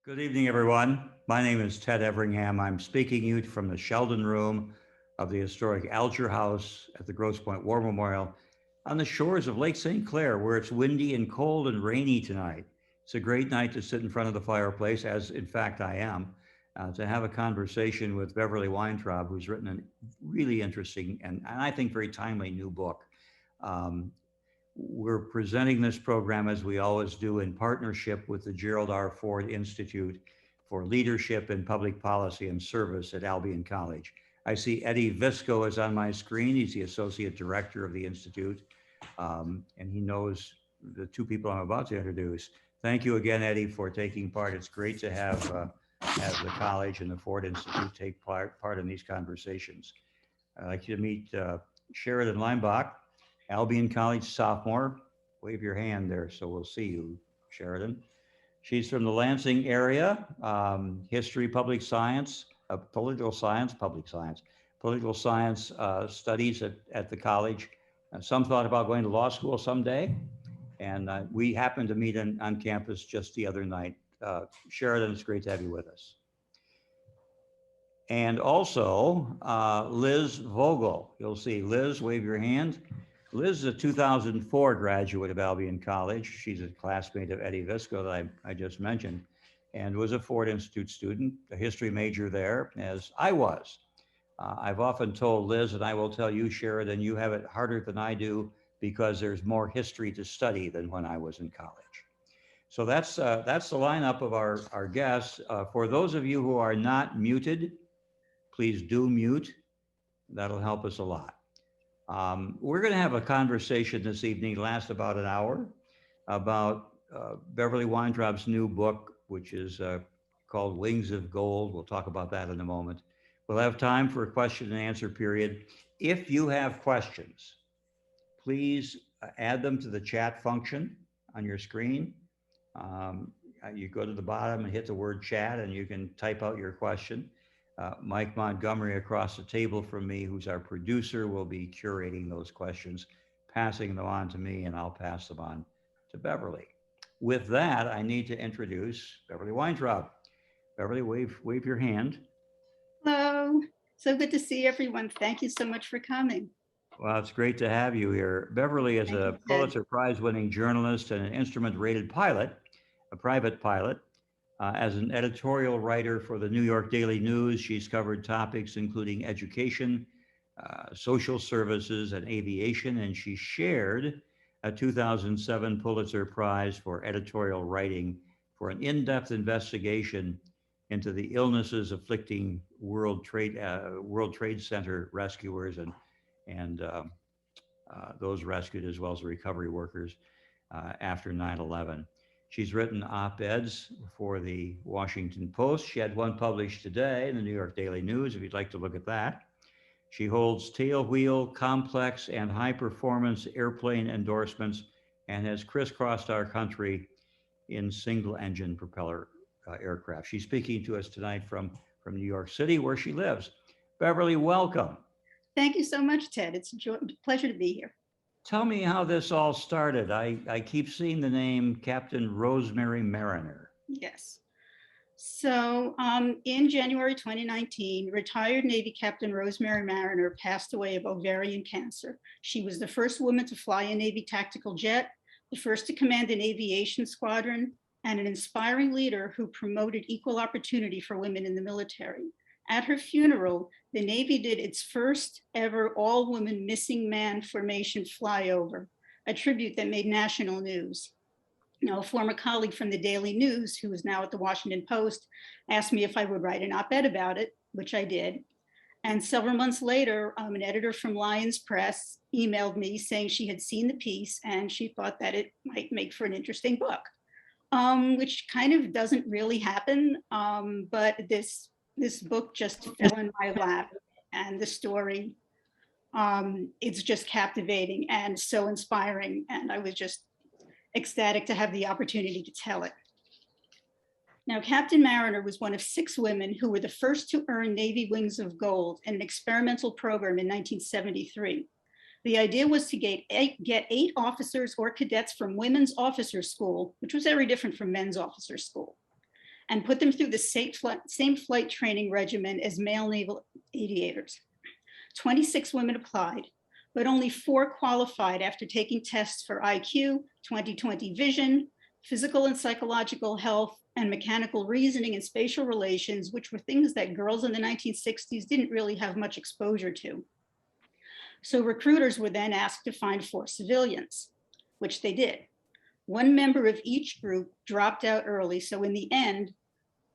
Good evening, everyone. My name is Ted Everingham. I'm speaking to you from the Sheldon Room of the historic Alger House at the Grosse Pointe War Memorial on the shores of Lake St. Clair, where it's windy and cold and rainy tonight. It's a great night to sit in front of the fireplace, as in fact I am, to have a conversation with Beverly Weintraub, who's written a really interesting and I think very timely new book. Um, we're presenting this program, as we always do, in partnership with the Gerald R. Ford Institute for Leadership in Public Policy and Service at Albion College. I see Eddie Visco is on my screen. He's the Associate Director of the Institute, and he knows the two people I'm about to introduce. Thank you again, Eddie, for taking part. It's great to have the college and the Ford Institute take part in these conversations. I'd like you to meet Sheridan Leimbach, Albion College sophomore. Wave your hand there so we'll see you, Sheridan. She's from the Lansing area, history, public science, political science studies at the college. Some thought about going to law school someday, and we happened to meet on campus just the other night. Sheridan, it's great to have you with us. And also Liz Vogel. You'll see Liz, wave your hand. Liz is a 2004 graduate of Albion College. She's a classmate of Eddie Visco that I just mentioned, and was a Ford Institute student, a history major there, as I was. I've often told Liz, and I will tell you, Sheridan, you have it harder than I do because there's more history to study than when I was in college. So that's the lineup of our guests. For those of you who are not muted, please do mute. That'll help us a lot. We're going to have a conversation this evening, last about an hour, about Beverly Weintraub's new book, which is called Wings of Gold. We'll talk about that in a moment. We'll have time for a question and answer period. If you have questions, please add them to the chat function on your screen. You go to the bottom and hit the word chat, and you can type out your question. Mike Montgomery across the table from me, who's our producer, will be curating those questions, passing them on to me, and I'll pass them on to Beverly. With that, I need to introduce Beverly Weintraub. Beverly, wave your hand. Hello, so good to see everyone. Thank you so much for coming. Well, it's great to have you here. Beverly is a Pulitzer Prize winning journalist and an instrument rated pilot, a private pilot. As an editorial writer for the New York Daily News, she's covered topics including education, social services, and aviation, and she shared a 2007 Pulitzer Prize for editorial writing for an in-depth investigation into the illnesses afflicting World Trade Center rescuers and those rescued, as well as the recovery workers after 9/11. She's written op-eds for the Washington Post. She had one published today in the New York Daily News, if you'd like to look at that. She holds tailwheel, complex, and high-performance airplane endorsements and has crisscrossed our country in single-engine propeller aircraft. She's speaking to us tonight from New York City, where she lives. Beverly, welcome. Thank you so much, Ted. It's a pleasure to be here. Tell me how this all started. I keep seeing the name Captain Rosemary Mariner. Yes. So in January 2019, retired Navy Captain Rosemary Mariner passed away of ovarian cancer. She was the first woman to fly a Navy tactical jet, the first to command an aviation squadron, and an inspiring leader who promoted equal opportunity for women in the military. At her funeral, the Navy did its first ever all-woman missing man formation flyover, a tribute that made national news. Now, a former colleague from the Daily News, who is now at the Washington Post, asked me if I would write an op-ed about it, which I did. And several months later, an editor from Lyons Press emailed me saying she had seen the piece and she thought that it might make for an interesting book, which kind of doesn't really happen, but this book just fell in my lap, and the story, it's just captivating and so inspiring, and I was just ecstatic to have the opportunity to tell it. Now, Captain Mariner was one of 6 women who were the first to earn Navy Wings of Gold in an experimental program in 1973. The idea was to get 8 officers or cadets from Women's Officer School, which was very different from Men's Officer School. and put them through the same flight training regimen as male naval aviators. 26 women applied, but only 4 qualified after taking tests for IQ, 20/20 vision, physical and psychological health, and mechanical reasoning and spatial relations, which were things that girls in the 1960s didn't really have much exposure to. So recruiters were then asked to find 4 civilians, which they did. 1 member of each group dropped out early, so in the end,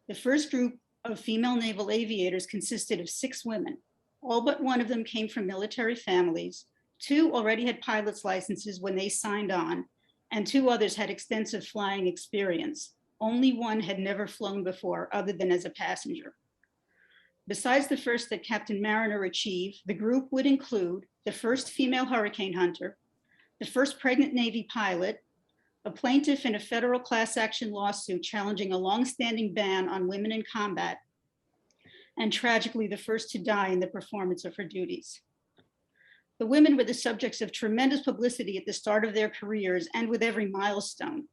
the first group of female naval aviators consisted of 6 women. All but 1 of them came from military families. 2 already had pilot's licenses when they signed on, and 2 others had extensive flying experience. Only 1 had never flown before, other than as a passenger. Besides the first that Captain Mariner achieved, the group would include the first female hurricane hunter, the first pregnant Navy pilot, a plaintiff in a federal class action lawsuit challenging a longstanding ban on women in combat, and tragically the first to die in the performance of her duties. The women were the subjects of tremendous publicity at the start of their careers and with every milestone.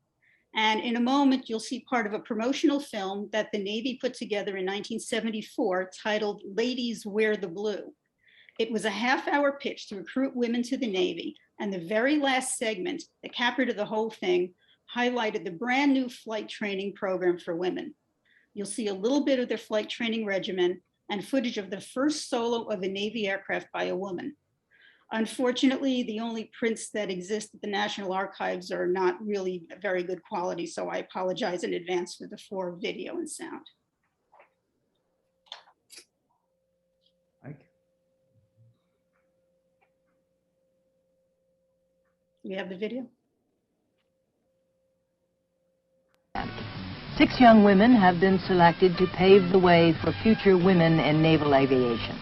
And in a moment, you'll see part of a promotional film that the Navy put together in 1974 titled Ladies Wear the Blue. It was a half-hour pitch to recruit women to the Navy, and the very last segment, the capper to the whole thing, highlighted the brand new flight training program for women. You'll see a little bit of their flight training regimen and footage of the first solo of a Navy aircraft by a woman. Unfortunately, the only prints that exist at the National Archives are not really very good quality, so I apologize in advance for the poor video and sound. We have the video. 6 young women have been selected to pave the way for future women in naval aviation.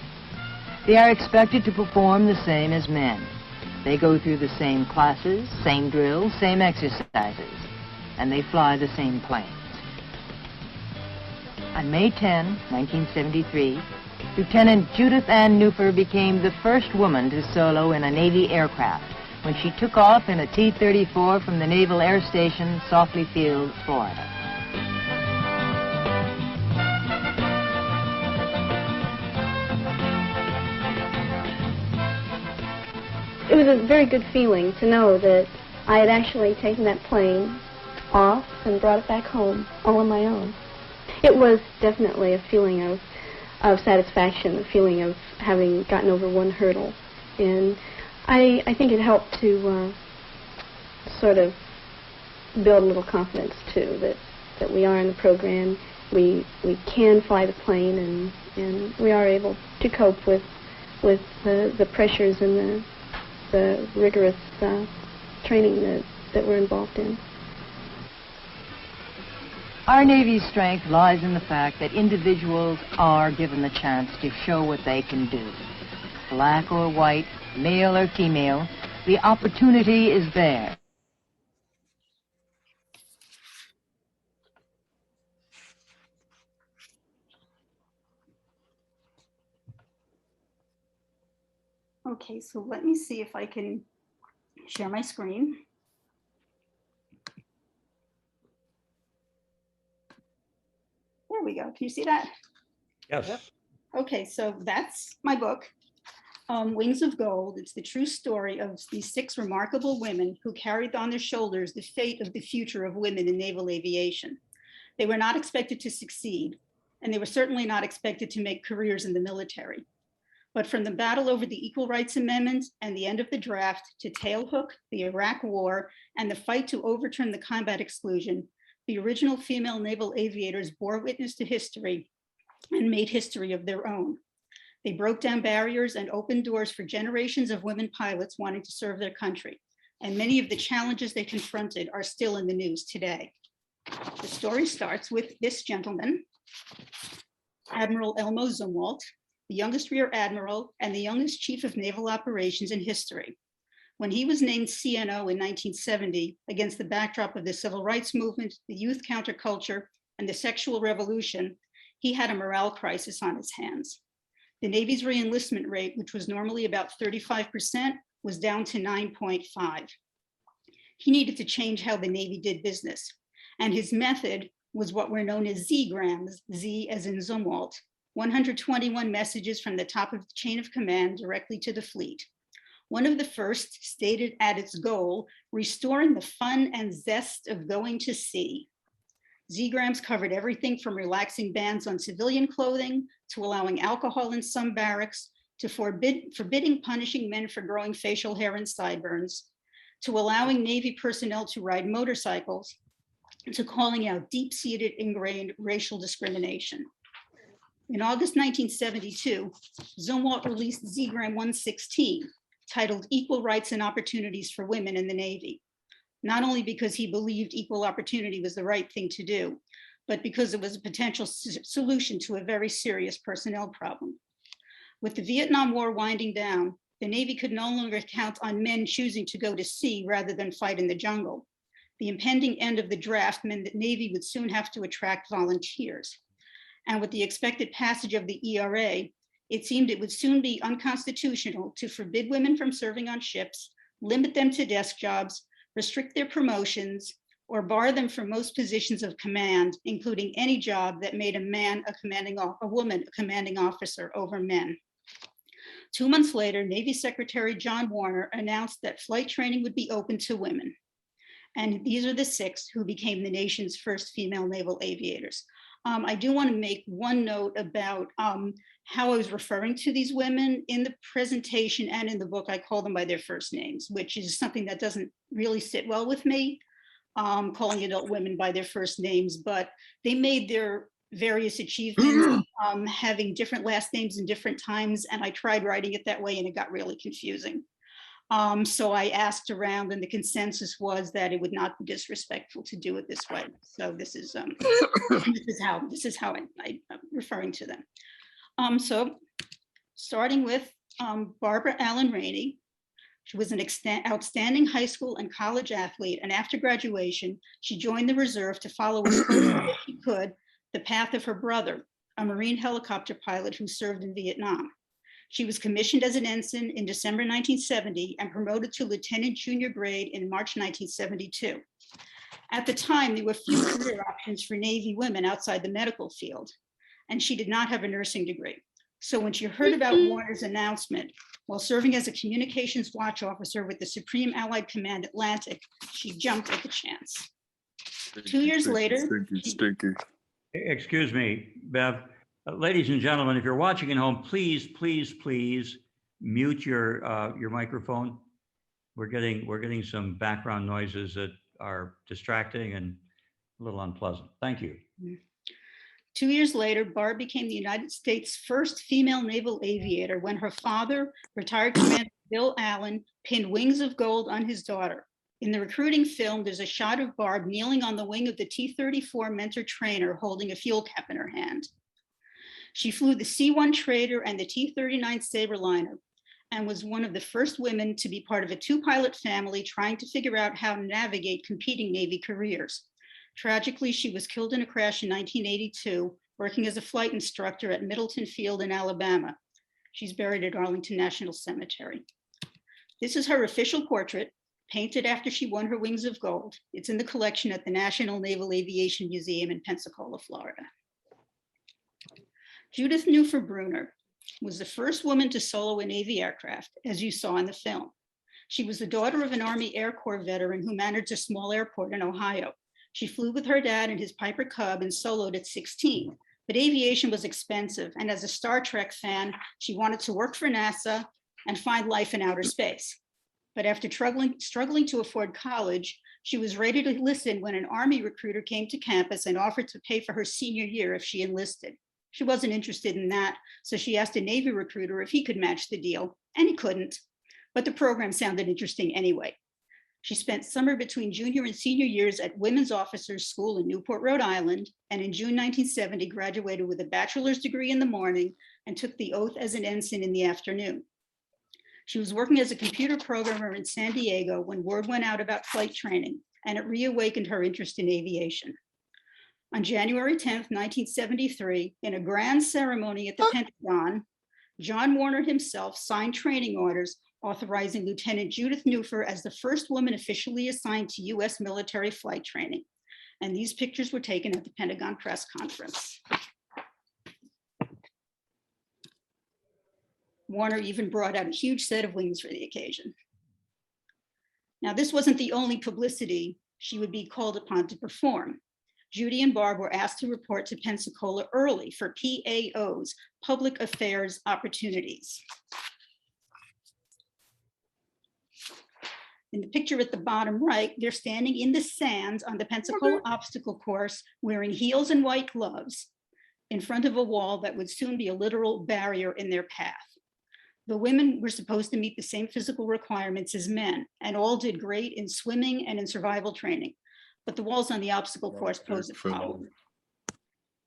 They are expected to perform the same as men. They go through the same classes, same drills, same exercises, and they fly the same planes. On May 10, 1973, Lieutenant Judith Neufer became the first woman to solo in a Navy aircraft when she took off in a T-34 from the Naval Air Station, Saucely Field, Florida. It was a very good feeling to know that I had actually taken that plane off and brought it back home all on my own. It was definitely a feeling of satisfaction, a feeling of having gotten over one hurdle. And I think it helped to sort of build a little confidence, too, that we are in the program, we can fly the plane, and we are able to cope with the pressures and the rigorous training that we're involved in. Our Navy's strength lies in the fact that individuals are given the chance to show what they can do. Black or white, male or female, the opportunity is there. Okay, so let me see if I can share my screen. There we go. Can you see that? Yes. Yep. Okay, so that's my book, Wings of Gold. It's the true story of these 6 remarkable women who carried on their shoulders the fate of the future of women in naval aviation. They were not expected to succeed, and they were certainly not expected to make careers in the military. But from the battle over the Equal Rights Amendment and the end of the draft to Tailhook, the Iraq War, and the fight to overturn the combat exclusion, the original female naval aviators bore witness to history and made history of their own. They broke down barriers and opened doors for generations of women pilots wanting to serve their country. And many of the challenges they confronted are still in the news today. The story starts with this gentleman, Admiral Elmo Zumwalt, the youngest Rear Admiral and the youngest Chief of Naval Operations in history. When he was named CNO in 1970, against the backdrop of the Civil Rights Movement, the youth counterculture, and the sexual revolution, he had a morale crisis on his hands. The Navy's reenlistment rate, which was normally about 35%, was down to 9.5. He needed to change how the Navy did business, and his method was what were known as Z-grams, Z as in Zumwalt, 121 messages from the top of the chain of command directly to the fleet. One of the first stated at its goal, restoring the fun and zest of going to sea. Z-grams covered everything from relaxing bans on civilian clothing to allowing alcohol in some barracks, to forbidding punishing men for growing facial hair and sideburns, to allowing Navy personnel to ride motorcycles, to calling out deep-seated ingrained racial discrimination. In August 1972, Zumwalt released Z-gram 116, titled Equal Rights and Opportunities for Women in the Navy, not only because he believed equal opportunity was the right thing to do, but because it was a potential solution to a very serious personnel problem. With the Vietnam War winding down, the Navy could no longer count on men choosing to go to sea rather than fight in the jungle. The impending end of the draft meant that Navy would soon have to attract volunteers. And with the expected passage of the ERA, it seemed it would soon be unconstitutional to forbid women from serving on ships, limit them to desk jobs, restrict their promotions, or bar them from most positions of command, including any job that made a woman a commanding officer over men. 2 months later, Navy Secretary John Warner announced that flight training would be open to women. And these are the 6 who became the nation's first female naval aviators. I do want to make one note about how I was referring to these women. In the presentation and in the book, I call them by their first names, which is something that doesn't really sit well with me, calling adult women by their first names, but they made their various achievements having different last names in different times, and I tried writing it that way and it got really confusing. So I asked around and the consensus was that it would not be disrespectful to do it this way. So this is how I'm referring to them. So starting with Barbara Allen Rainey. She was an outstanding high school and college athlete, and after graduation, she joined the reserve to follow as closely as she could the path of her brother, a Marine helicopter pilot who served in Vietnam. She was commissioned as an ensign in December 1970 and promoted to lieutenant junior grade in March 1972. At the time, there were few career options for Navy women outside the medical field, and she did not have a nursing degree. So when she heard about Warner's announcement, while serving as a communications watch officer with the Supreme Allied Command Atlantic, she jumped at the chance. 2 years later, Excuse me, Bev. Ladies and gentlemen, if you're watching at home, please, please, please mute your microphone. We're getting some background noises that are distracting and a little unpleasant. Thank you. 2 years later, Barb became the United States' first female naval aviator when her father, retired Commander Bill Allen, pinned wings of gold on his daughter. In the recruiting film, there's a shot of Barb kneeling on the wing of the T-34 mentor trainer holding a fuel cap in her hand. She flew the C-1 Trader and the T-39 Saberliner and was one of the first women to be part of a 2-pilot family trying to figure out how to navigate competing Navy careers. Tragically, she was killed in a crash in 1982, working as a flight instructor at Middleton Field in Alabama. She's buried at Arlington National Cemetery. This is her official portrait, painted after she won her wings of gold. It's in the collection at the National Naval Aviation Museum in Pensacola, Florida. Judith Neufer Bruner was the first woman to solo a Navy aircraft, as you saw in the film. She was the daughter of an Army Air Corps veteran who managed a small airport in Ohio. She flew with her dad in his Piper Cub and soloed at 16, but aviation was expensive. And as a Star Trek fan, she wanted to work for NASA and find life in outer space. But after struggling to afford college, she was ready to listen when an Army recruiter came to campus and offered to pay for her senior year if she enlisted. She wasn't interested in that, so she asked a Navy recruiter if he could match the deal, and he couldn't. But the program sounded interesting anyway. She spent summer between junior and senior years at Women's Officers School in Newport, Rhode Island, and in June 1970 graduated with a bachelor's degree in the morning and took the oath as an ensign in the afternoon. She was working as a computer programmer in San Diego when word went out about flight training, and it reawakened her interest in aviation. On January 10th, 1973, in a grand ceremony at the Pentagon, John Warner himself signed training orders authorizing Lieutenant Judith Neufer as the first woman officially assigned to US military flight training. And these pictures were taken at the Pentagon press conference. Warner even brought out a huge set of wings for the occasion. Now, this wasn't the only publicity she would be called upon to perform. Judy and Barb were asked to report to Pensacola early for PAOs, public affairs opportunities. In the picture at the bottom right, they're standing in the sands on the Pensacola obstacle course, wearing heels and white gloves in front of a wall that would soon be a literal barrier in their path. The women were supposed to meet the same physical requirements as men, and all did great in swimming and in survival training. But the walls on the obstacle course pose a problem.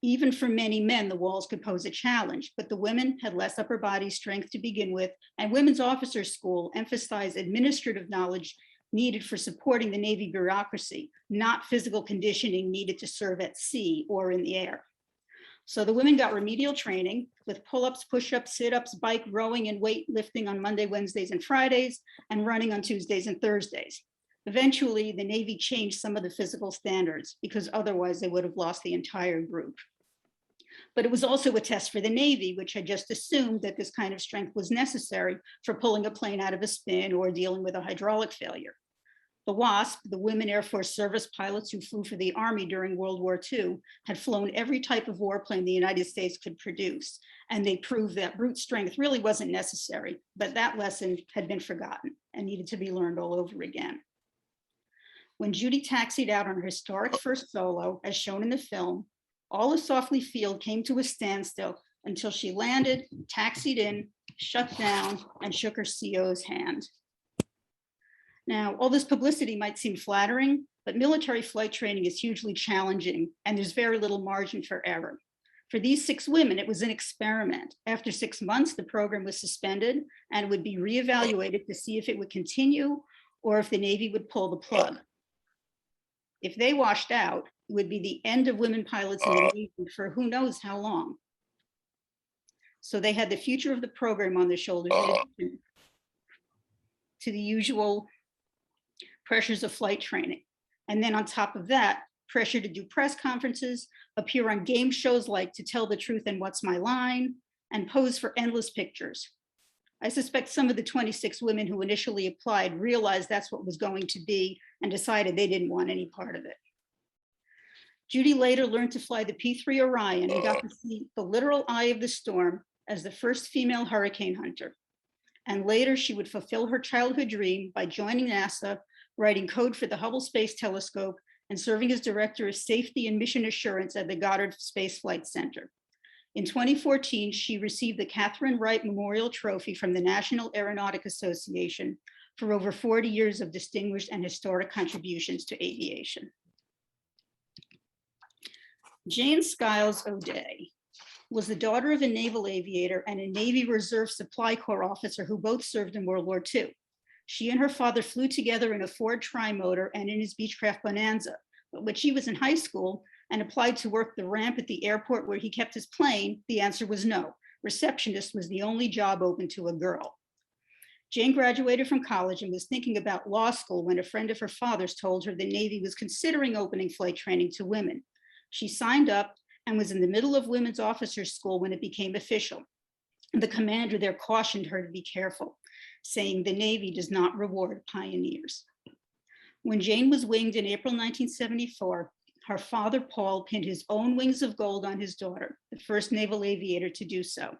Even for many men, the walls could pose a challenge, but the women had less upper body strength to begin with, and Women's Officers School emphasized administrative knowledge needed for supporting the Navy bureaucracy, not physical conditioning needed to serve at sea or in the air. So the women got remedial training with pull-ups, push-ups, sit-ups, bike, rowing, and weightlifting on Monday, Wednesdays, and Fridays, and running on Tuesdays and Thursdays. Eventually, the Navy changed some of the physical standards because otherwise they would have lost the entire group. But it was also a test for the Navy, which had just assumed that this kind of strength was necessary for pulling a plane out of a spin or dealing with a hydraulic failure. The WASP, the Women Air Force Service pilots who flew for the Army during World War II, had flown every type of warplane the United States could produce, and they proved that brute strength really wasn't necessary, but that lesson had been forgotten and needed to be learned all over again. When Judy taxied out on her historic first solo, as shown in the film, all of Softly Field came to a standstill until she landed, taxied in, shut down, and shook her CO's hand. Now, all this publicity might seem flattering, but military flight training is hugely challenging, and there's very little margin for error. For these 6 women, it was an experiment. After 6 months, the program was suspended and would be reevaluated to see if it would continue or if the Navy would pull the plug. If they washed out, it would be the end of women pilots in the Navy for who knows how long. So they had the future of the program on their shoulders to the usual pressures of flight training. And then on top of that, pressure to do press conferences, appear on game shows like To Tell the Truth and What's My Line, and pose for endless pictures. I suspect some of the 26 women who initially applied realized that's what was going to be and decided they didn't want any part of it. Judy later learned to fly the P-3 Orion and got to see the literal eye of the storm as the first female hurricane hunter. And later she would fulfill her childhood dream by joining NASA, writing code for the Hubble Space Telescope, and serving as director of safety and mission assurance at the Goddard Space Flight Center. In 2014, she received the Catherine Wright Memorial Trophy from the National Aeronautic Association for over 40 years of distinguished and historic contributions to aviation. Jane Skyles O'Day was the daughter of a naval aviator and a Navy Reserve Supply Corps officer who both served in World War II. She and her father flew together in a Ford Trimotor and in his Beechcraft Bonanza. But when she was in high school and applied to work the ramp at the airport where he kept his plane, the answer was no. Receptionist was the only job open to a girl. Jane graduated from college and was thinking about law school when a friend of her father's told her the Navy was considering opening flight training to women. She signed up and was in the middle of Women's Officers School when it became official. The commander there cautioned her to be careful, saying the Navy does not reward pioneers. When Jane was winged in April 1974, her father, Paul, pinned his own wings of gold on his daughter, the first naval aviator to do so.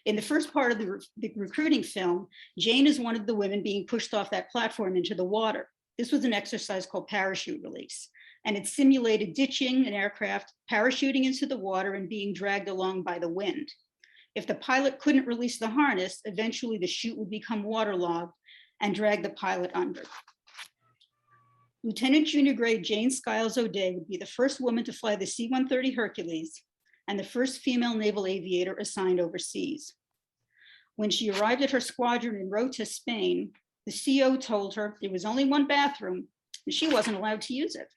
In the first part of the recruiting film, Jane is one of the women being pushed off that platform into the water. This was an exercise called parachute release, and it simulated ditching an aircraft, parachuting into the water, and being dragged along by the wind. If the pilot couldn't release the harness, eventually the chute would become waterlogged and drag the pilot under. Lieutenant Junior Grade Jane Skyles O'Day would be the first woman to fly the C-130 Hercules and the first female naval aviator assigned overseas. When she arrived at her squadron in Rota, Spain, the CO told her there was only one bathroom and she wasn't allowed to use it.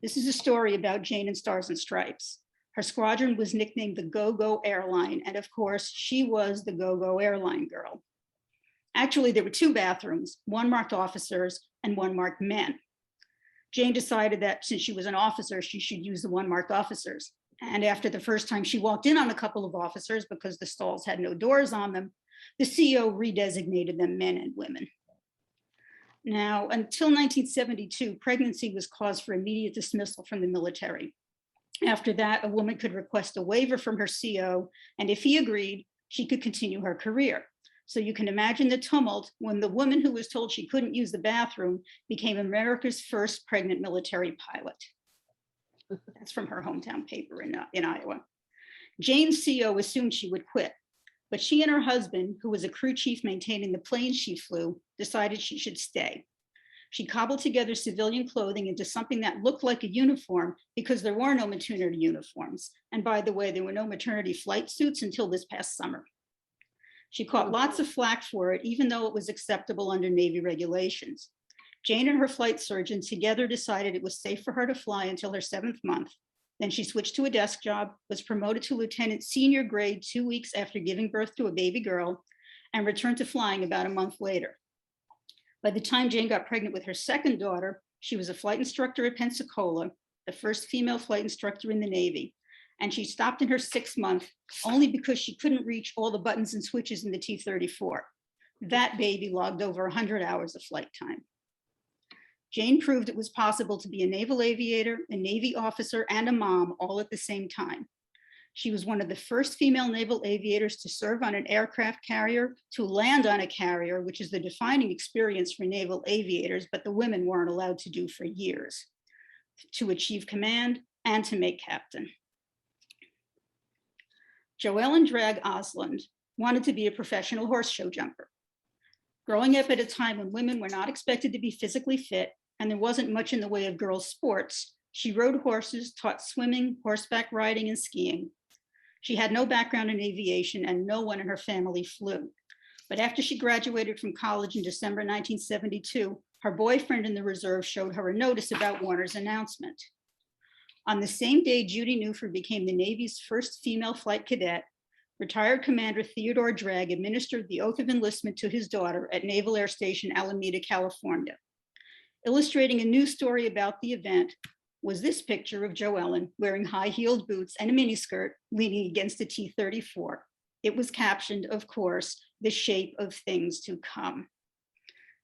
This is a story about Jane and Stars and Stripes. Her squadron was nicknamed the Go-Go Airline, and of course, she was the Go-Go Airline girl. Actually, there were 2 bathrooms, one marked officers and one marked men. Jane decided that since she was an officer, she should use the one marked officers. And after the first time she walked in on a couple of officers because the stalls had no doors on them, the CO redesignated them men and women. Now, until 1972, pregnancy was cause for immediate dismissal from the military. After that, a woman could request a waiver from her CO, and if he agreed, she could continue her career. So you can imagine the tumult when the woman who was told she couldn't use the bathroom became America's first pregnant military pilot. That's from her hometown paper in Iowa. Jane's CO assumed she would quit, but she and her husband, who was a crew chief maintaining the planes she flew, decided she should stay. She cobbled together civilian clothing into something that looked like a uniform because there were no maternity uniforms. And by the way, there were no maternity flight suits until this past summer. She caught lots of flack for it, even though it was acceptable under Navy regulations. Jane and her flight surgeon together decided it was safe for her to fly until her 7th month. Then she switched to a desk job, was promoted to lieutenant senior grade 2 weeks after giving birth to a baby girl, and returned to flying about a month later. By the time Jane got pregnant with her second daughter, she was a flight instructor at Pensacola, the first female flight instructor in the Navy. And she stopped in her 6th month only because she couldn't reach all the buttons and switches in the T-34. That baby logged over 100 hours of flight time. Jane proved it was possible to be a naval aviator, a Navy officer, and a mom all at the same time. She was one of the first female naval aviators to serve on an aircraft carrier, to land on a carrier, which is the defining experience for naval aviators, but the women weren't allowed to do for years, to achieve command and to make captain. Joellen Drag Osland wanted to be a professional horse show jumper. Growing up at a time when women were not expected to be physically fit and there wasn't much in the way of girls' sports, she rode horses, taught swimming, horseback riding, and skiing. She had no background in aviation and no one in her family flew. But after she graduated from college in December 1972, her boyfriend in the reserve showed her a notice about Warner's announcement. On the same day Judy Neufer became the Navy's first female flight cadet, retired Commander Theodore Drag administered the oath of enlistment to his daughter at Naval Air Station Alameda, California. Illustrating a news story about the event was this picture of Joellen wearing high-heeled boots and a miniskirt leaning against a T-34. It was captioned, of course, "The shape of things to come."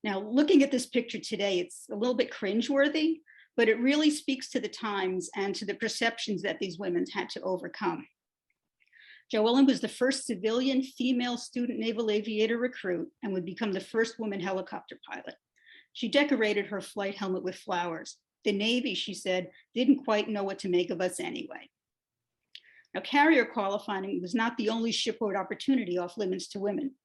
Now, looking at this picture today, it's a little bit cringeworthy, but it really speaks to the times and to the perceptions that these women had to overcome. Joellen was the first civilian female student naval aviator recruit and would become the first woman helicopter pilot. She decorated her flight helmet with flowers. The Navy, she said, didn't quite know what to make of us anyway. Now, carrier qualifying was not the only shipboard opportunity off limits to women.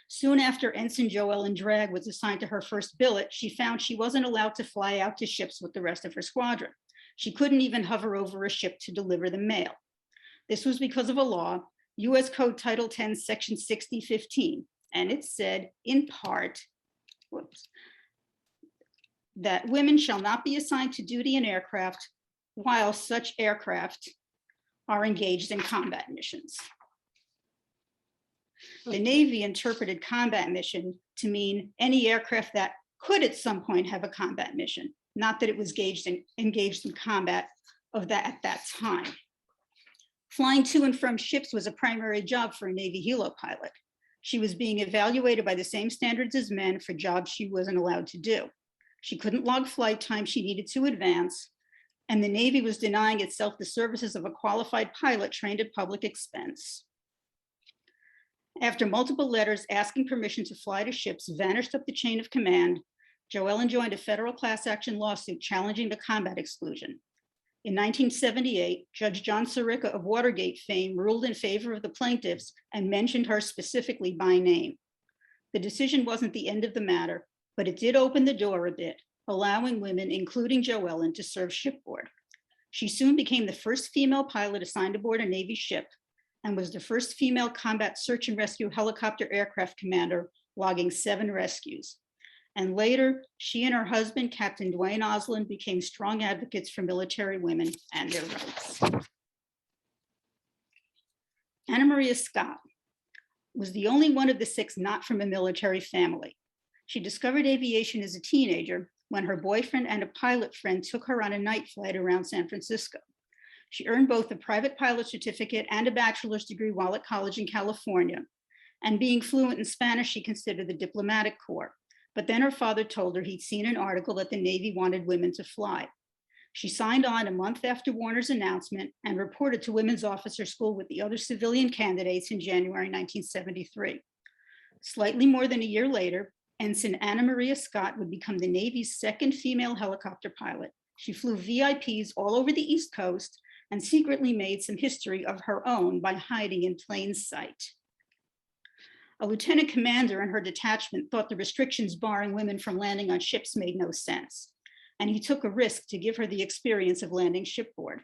Soon after Ensign Joellen Drag was assigned to her first billet, she found she wasn't allowed to fly out to ships with the rest of her squadron. She couldn't even hover over a ship to deliver the mail. This was because of a law, US Code Title 10, Section 6015, and it said, in part, that women shall not be assigned to duty in aircraft while such aircraft are engaged in combat missions. The Navy interpreted combat mission to mean any aircraft that could at some point have a combat mission, not that it was engaged in combat of that at that time. Flying to and from ships was a primary job for a Navy helo pilot. She was being evaluated by the same standards as men for jobs she wasn't allowed to do. She couldn't log flight time she needed to advance, and the Navy was denying itself the services of a qualified pilot trained at public expense. After multiple letters asking permission to fly to ships vanished up the chain of command, Joellen joined a federal class action lawsuit challenging the combat exclusion. In 1978, Judge John Sirica of Watergate fame ruled in favor of the plaintiffs and mentioned her specifically by name. The decision wasn't the end of the matter, but it did open the door a bit, allowing women, including Joellen, to serve shipboard. She soon became the first female pilot assigned aboard a Navy ship and was the first female combat search and rescue helicopter aircraft commander, logging 7 rescues. And later, she and her husband, Captain Dwayne Osland, became strong advocates for military women and their rights. Anna Maria Scott was the only one of the 6 not from a military family. She discovered aviation as a teenager when her boyfriend and a pilot friend took her on a night flight around San Francisco. She earned both a private pilot certificate and a bachelor's degree while at college in California. And being fluent in Spanish, she considered the diplomatic corps. But then her father told her he'd seen an article that the Navy wanted women to fly. She signed on a month after Warner's announcement and reported to Women's Officer School with the other civilian candidates in January 1973. Slightly more than a year later, Ensign Anna Maria Scott would become the Navy's second female helicopter pilot. She flew VIPs all over the East Coast and secretly made some history of her own by hiding in plain sight. A lieutenant commander in her detachment thought the restrictions barring women from landing on ships made no sense, and he took a risk to give her the experience of landing shipboard.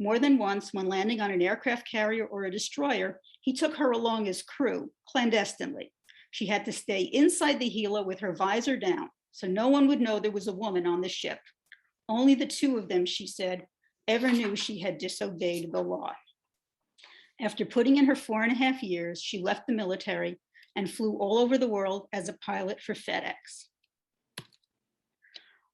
More than once, when landing on an aircraft carrier or a destroyer, he took her along as crew, clandestinely. She had to stay inside the helo with her visor down, so no one would know there was a woman on the ship. Only the two of them, she said, ever knew she had disobeyed the law. After putting in her 4.5 years, she left the military and flew all over the world as a pilot for FedEx.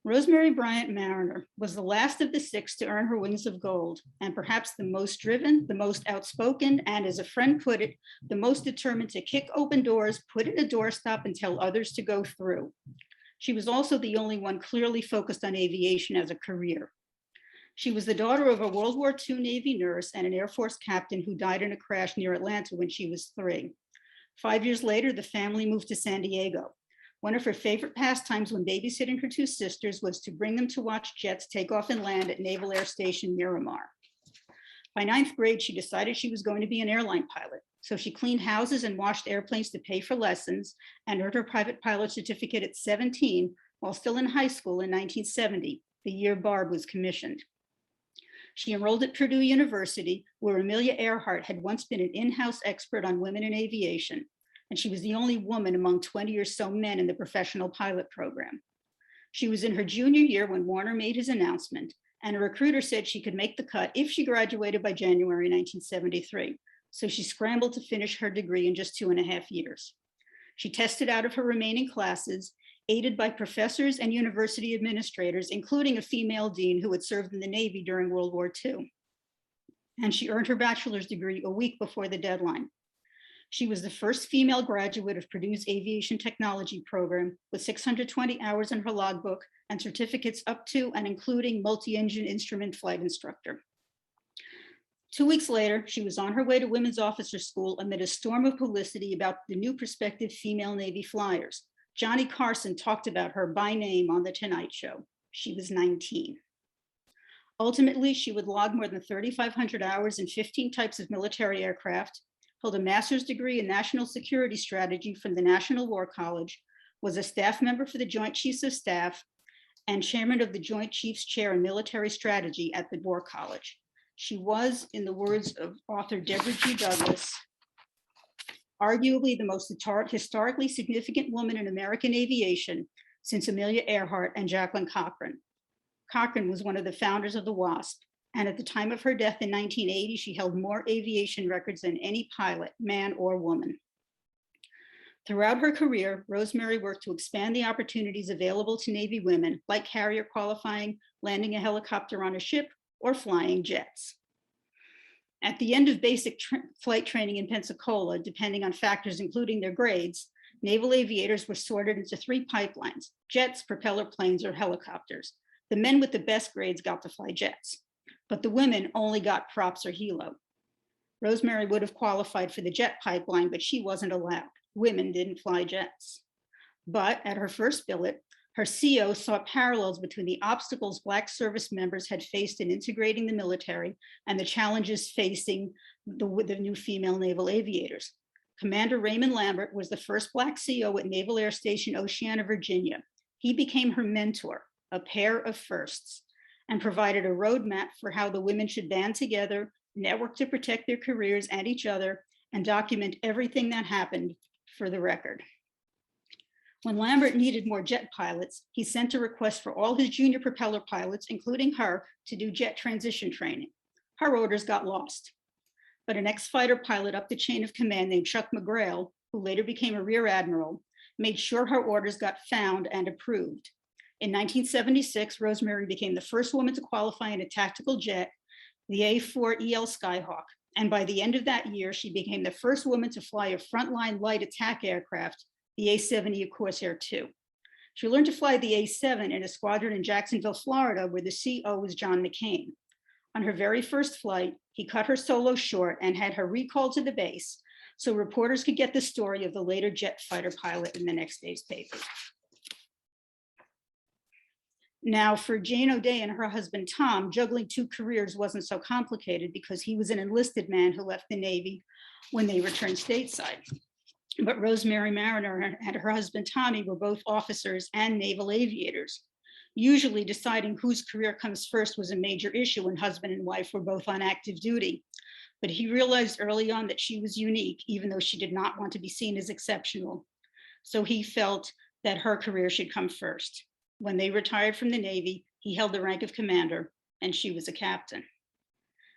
Rosemary Bryant Mariner was the last of the 6 to earn her wings of gold, and perhaps the most driven, the most outspoken, and as a friend put it, the most determined to kick open doors, put in a doorstop, and tell others to go through. She was also the only one clearly focused on aviation as a career. She was the daughter of a World War II Navy nurse and an Air Force captain who died in a crash near Atlanta when she was 3. 5 years later, the family moved to San Diego. One of her favorite pastimes when babysitting her 2 sisters was to bring them to watch jets take off and land at Naval Air Station Miramar. By 9th grade, she decided she was going to be an airline pilot. So she cleaned houses and washed airplanes to pay for lessons and earned her private pilot certificate at 17 while still in high school in 1970, the year Barb was commissioned. She enrolled at Purdue University, where Amelia Earhart had once been an in-house expert on women in aviation, and she was the only woman among 20 or so men in the professional pilot program. She was in her junior year when Warner made his announcement, and a recruiter said she could make the cut if she graduated by January 1973. So she scrambled to finish her degree in just 2.5 years. She tested out of her remaining classes, aided by professors and university administrators, including a female dean who had served in the Navy during World War II. And she earned her bachelor's degree a week before the deadline. She was the first female graduate of Purdue's aviation technology program with 620 hours in her logbook and certificates up to and including multi-engine instrument flight instructor. 2 weeks later, she was on her way to Women's Officer School amid a storm of publicity about the new prospective female Navy flyers. Johnny Carson talked about her by name on The Tonight Show. She was 19. Ultimately, she would log more than 3,500 hours in 15 types of military aircraft, hold a master's degree in national security strategy from the National War College, was a staff member for the Joint Chiefs of Staff, and chairman of the Joint Chiefs Chair in Military Strategy at the War College. She was, in the words of author Deborah G. Douglas, arguably the most historically significant woman in American aviation since Amelia Earhart and Jacqueline Cochran. Cochran was one of the founders of the WASP, and at the time of her death in 1980, she held more aviation records than any pilot, man or woman. Throughout her career, Rosemary worked to expand the opportunities available to Navy women, like carrier qualifying, landing a helicopter on a ship, or flying jets. At the end of basic flight training in Pensacola, depending on factors including their grades, naval aviators were sorted into 3 pipelines: jets, propeller planes, or helicopters. The men with the best grades got to fly jets, but the women only got props or helo. Rosemary would have qualified for the jet pipeline, but she wasn't allowed. Women didn't fly jets. But at her first billet, her CO saw parallels between the obstacles Black service members had faced in integrating the military and the challenges facing the new female naval aviators. Commander Raymond Lambert was the first Black CO at Naval Air Station Oceana, Virginia. He became her mentor, a pair of firsts, and provided a roadmap for how the women should band together, network to protect their careers and each other, and document everything that happened for the record. When Lambert needed more jet pilots, he sent a request for all his junior propeller pilots, including her, to do jet transition training. Her orders got lost. But an ex-fighter pilot up the chain of command named Chuck McGrail, who later became a rear admiral, made sure her orders got found and approved. In 1976, Rosemary became the first woman to qualify in a tactical jet, the A4EL Skyhawk. And by the end of that year, she became the first woman to fly a frontline light attack aircraft, the A-70 Corsair II. She learned to fly the A-7 in a squadron in Jacksonville, Florida, where the CO was John McCain. On her very first flight, he cut her solo short and had her recalled to the base so reporters could get the story of the later jet fighter pilot in the next day's paper. Now, for Jane O'Day and her husband, Tom, juggling two careers wasn't so complicated because he was an enlisted man who left the Navy when they returned stateside. But Rosemary Mariner and her husband, Tommy, were both officers and naval aviators. Usually deciding whose career comes first was a major issue when husband and wife were both on active duty. But he realized early on that she was unique, even though she did not want to be seen as exceptional. So he felt that her career should come first. When they retired from the Navy, he held the rank of commander and she was a captain.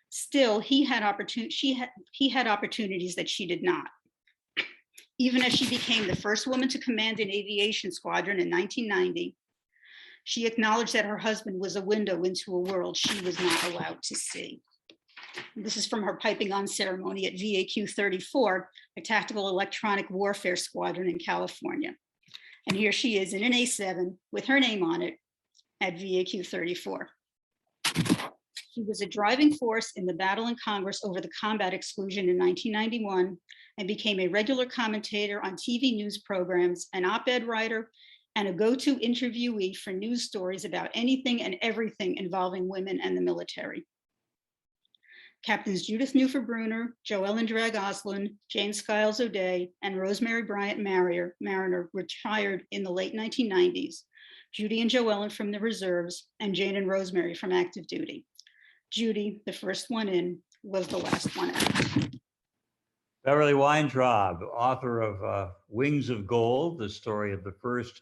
Still, he had opportunities that she did not. Even as she became the first woman to command an aviation squadron in 1990, she acknowledged that her husband was a window into a world she was not allowed to see. This is from her piping on ceremony at VAQ 34, a tactical electronic warfare squadron in California. And here she is in an A7 with her name on it at VAQ 34. She was a driving force in the battle in Congress over the combat exclusion in 1991 and became a regular commentator on TV news programs, an op-ed writer, and a go-to interviewee for news stories about anything and everything involving women and the military. Captains Judith Neufer Bruner, Joellen Drag Oslin, Jane Skyles O'Day, and Rosemary Bryant Mariner retired in the late 1990s. Judy and Joellen from the reserves, and Jane and Rosemary from active duty. Judy, the first one in, was the last one out. Beverly Weintraub, author of Wings of Gold, the story of the first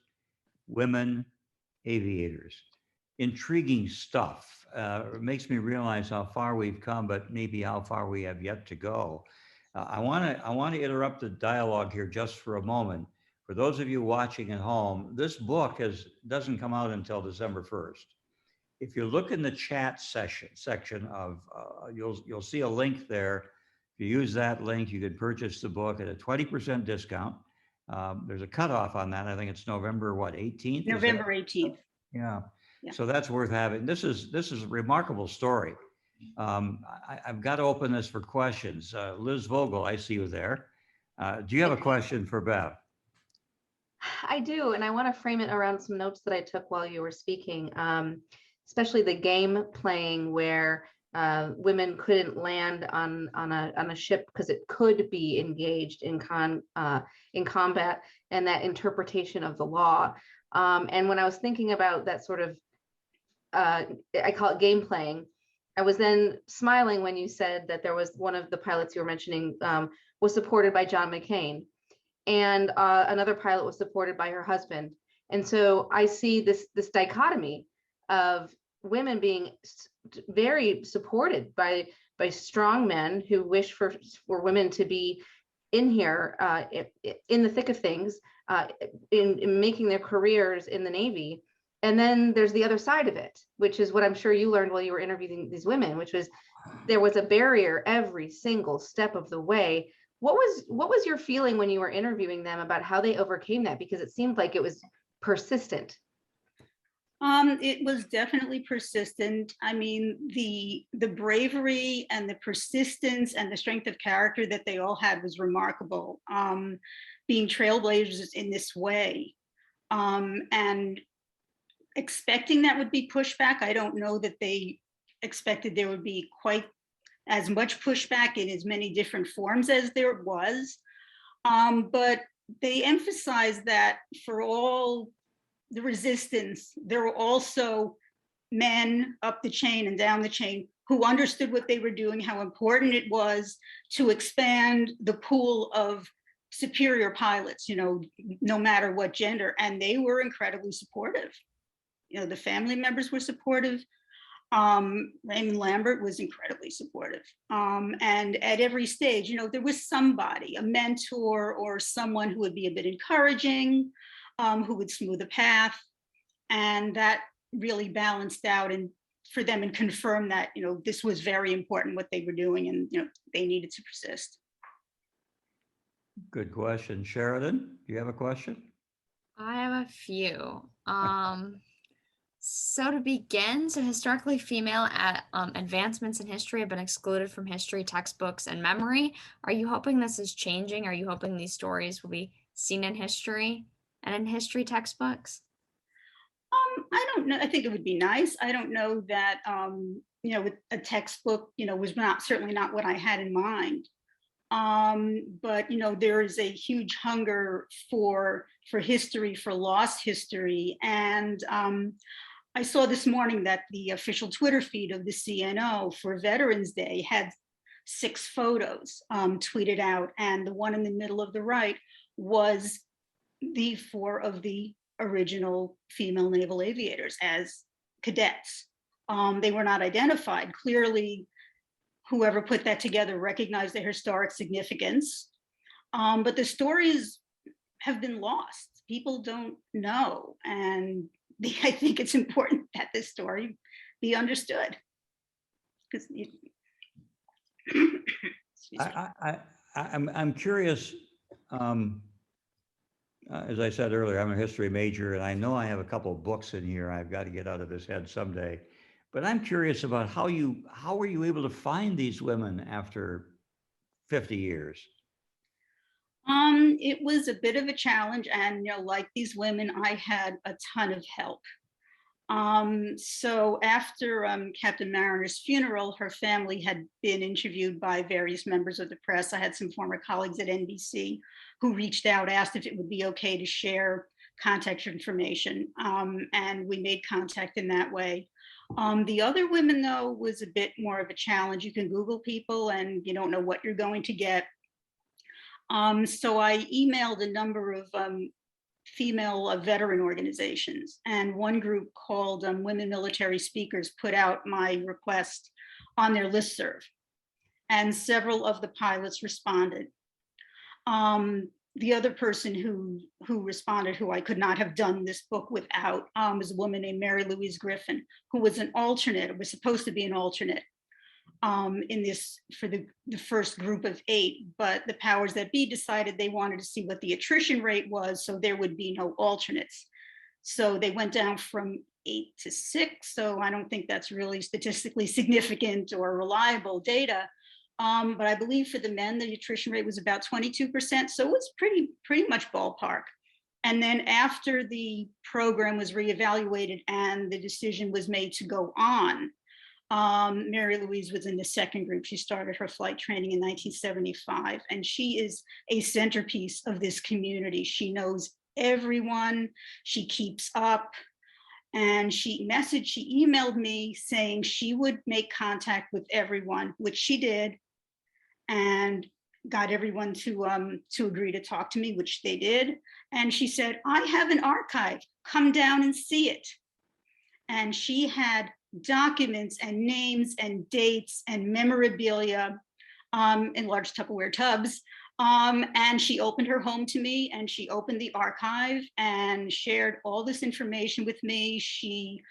women aviators. Intriguing stuff. It makes me realize how far we've come, but maybe how far we have yet to go. I want to interrupt the dialogue here just for a moment. For those of you watching at home, this book doesn't come out until December 1st. If you look in the chat section of, you'll see a link there. If you use that link, you can purchase the book at a 20% discount. There's a cutoff on that. I think it's November, what, 18th? November 18th. Yeah. Yeah. So that's worth having. This is a remarkable story. I've got to open this for questions. Liz Vogel, I see you there. Do you have a question for Bev? I do, and I want to frame it around some notes that I took while you were speaking, especially the game playing where women couldn't land on a ship because it could be engaged in combat, and that interpretation of the law. And when I was thinking about that sort of, I call it game playing, I was then smiling when you said that there was one of the pilots you were mentioning was supported by John McCain, and another pilot was supported by her husband. And so I see this dichotomy of women being very supported by strong men who wish for women to be in here in the thick of things, in making their careers in the Navy. And then there's the other side of it, which is what I'm sure you learned while you were interviewing these women, which was there was a barrier every single step of the way. What was your feeling when you were interviewing them about how they overcame that? Because it seemed like it was persistent. It was definitely persistent. I mean, the bravery and the persistence and the strength of character that they all had was remarkable. Being trailblazers in this way, and expecting that would be pushback. I don't know that they expected there would be quite as much pushback in as many different forms as there was. But they emphasized that for all the resistance, there were also men up the chain and down the chain who understood what they were doing, how important it was to expand the pool of superior pilots, no matter what gender, and they were incredibly supportive. The family members were supportive. Raymond Lambert was incredibly supportive. And at every stage, there was somebody, a mentor or someone who would be a bit encouraging, who would smooth the path. And that really balanced out and for them and confirmed that, this was very important what they were doing and, they needed to persist. Good question. Sheridan, do you have a question? I have a few. So to begin, so historically female advancements in history have been excluded from history textbooks and memory. Are you hoping this is changing? Are you hoping these stories will be seen in history and in history textbooks? I don't know. I think it would be nice. I don't know that, with a textbook, was certainly not what I had in mind. But there is a huge hunger for history, for lost history. And I saw this morning that the official Twitter feed of the CNO for Veterans Day had 6 photos tweeted out. And the one in the middle of the right was the 4 of the original female naval aviators as cadets. They were not identified. Clearly, whoever put that together recognized the historic significance. But the stories have been lost. People don't know. And I think it's important that this story be understood. Because I'm curious. As I said earlier, I'm a history major, and I know I have a couple of books in here I've got to get out of this head someday. But I'm curious about how were you able to find these women after 50 years? It was a bit of a challenge, and like these women, I had a ton of help. So after Captain Mariner's funeral, her family had been interviewed by various members of the press. I had some former colleagues at NBC who reached out, asked if it would be okay to share contact information, and we made contact in that way. The other women, though, was a bit more of a challenge. You can Google people and you don't know what you're going to get. So I emailed a number of female veteran organizations, and one group called Women Military Speakers put out my request on their listserv, and several of the pilots responded. The other person who responded, who I could not have done this book without, was a woman named Louise Griffin, who was an alternate, was supposed to be an alternate in this for the first group of 8, but the powers that be decided they wanted to see what the attrition rate was, so there would be no alternates. So they went down from 8 to 6. So I don't think that's really statistically significant or reliable data. But I believe for the men, the attrition rate was about 22%. So it was pretty much ballpark. And then after the program was reevaluated and the decision was made to go on, Mary Louise was in the second group. She started her flight training in 1975, and she is a centerpiece of this community. She knows everyone, she keeps up, and she emailed me saying she would make contact with everyone, which she did, and got everyone to agree to talk to me, which they did. And she said, I have an archive, come down and see it. And she had documents and names and dates and memorabilia in large Tupperware tubs. And she opened her home to me, and she opened the archive and shared all this information with me. She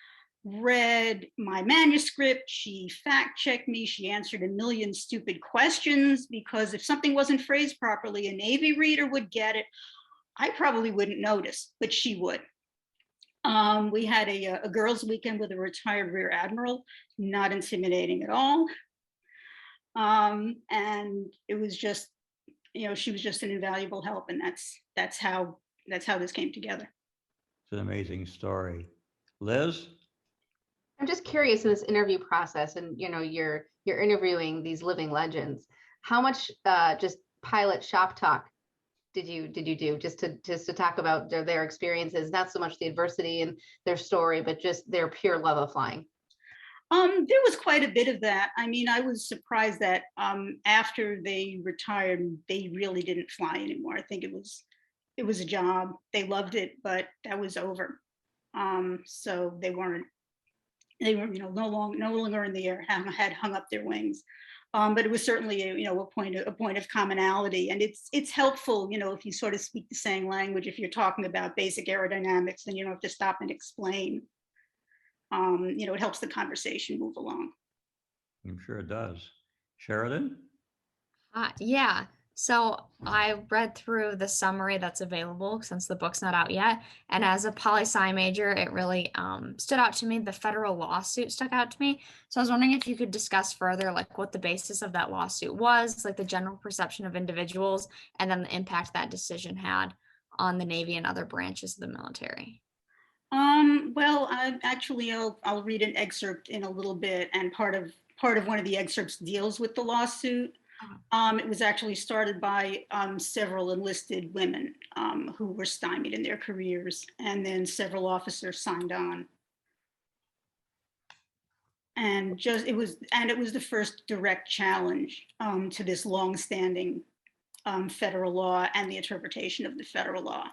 read my manuscript, she fact-checked me, she answered a million stupid questions, because if something wasn't phrased properly, a Navy reader would get it. I probably wouldn't notice, but she would. We had a girls' weekend with a retired Rear Admiral, not intimidating at all. And it was just, she was just an invaluable help, and that's how this came together. It's an amazing story. Liz? I'm just curious in this interview process, and you're interviewing these living legends. How much just pilot shop talk did you do just to talk about their experiences, not so much the adversity and their story, but just their pure love of flying? There was quite a bit of that. I mean, I was surprised that after they retired, they really didn't fly anymore. I think it was a job. They loved it, but that was over. So they were no longer in the air, had hung up their wings. But it was certainly a point of commonality, and it's helpful, if you sort of speak the same language. If you're talking about basic aerodynamics, then you don't have to stop and explain. It helps the conversation move along. I'm sure it does. Sheridan? Yeah. So I read through the summary that's available since the book's not out yet. And as a poli-sci major, it really stood out to me. The federal lawsuit stuck out to me. So I was wondering if you could discuss further, like what the basis of that lawsuit was, like the general perception of individuals, and then the impact that decision had on the Navy and other branches of the military. Well, I'll read an excerpt in a little bit, and part of one of the excerpts deals with the lawsuit. It was actually started by several enlisted women who were stymied in their careers, and then several officers signed on. And it was the first direct challenge to this longstanding federal law and the interpretation of the federal law.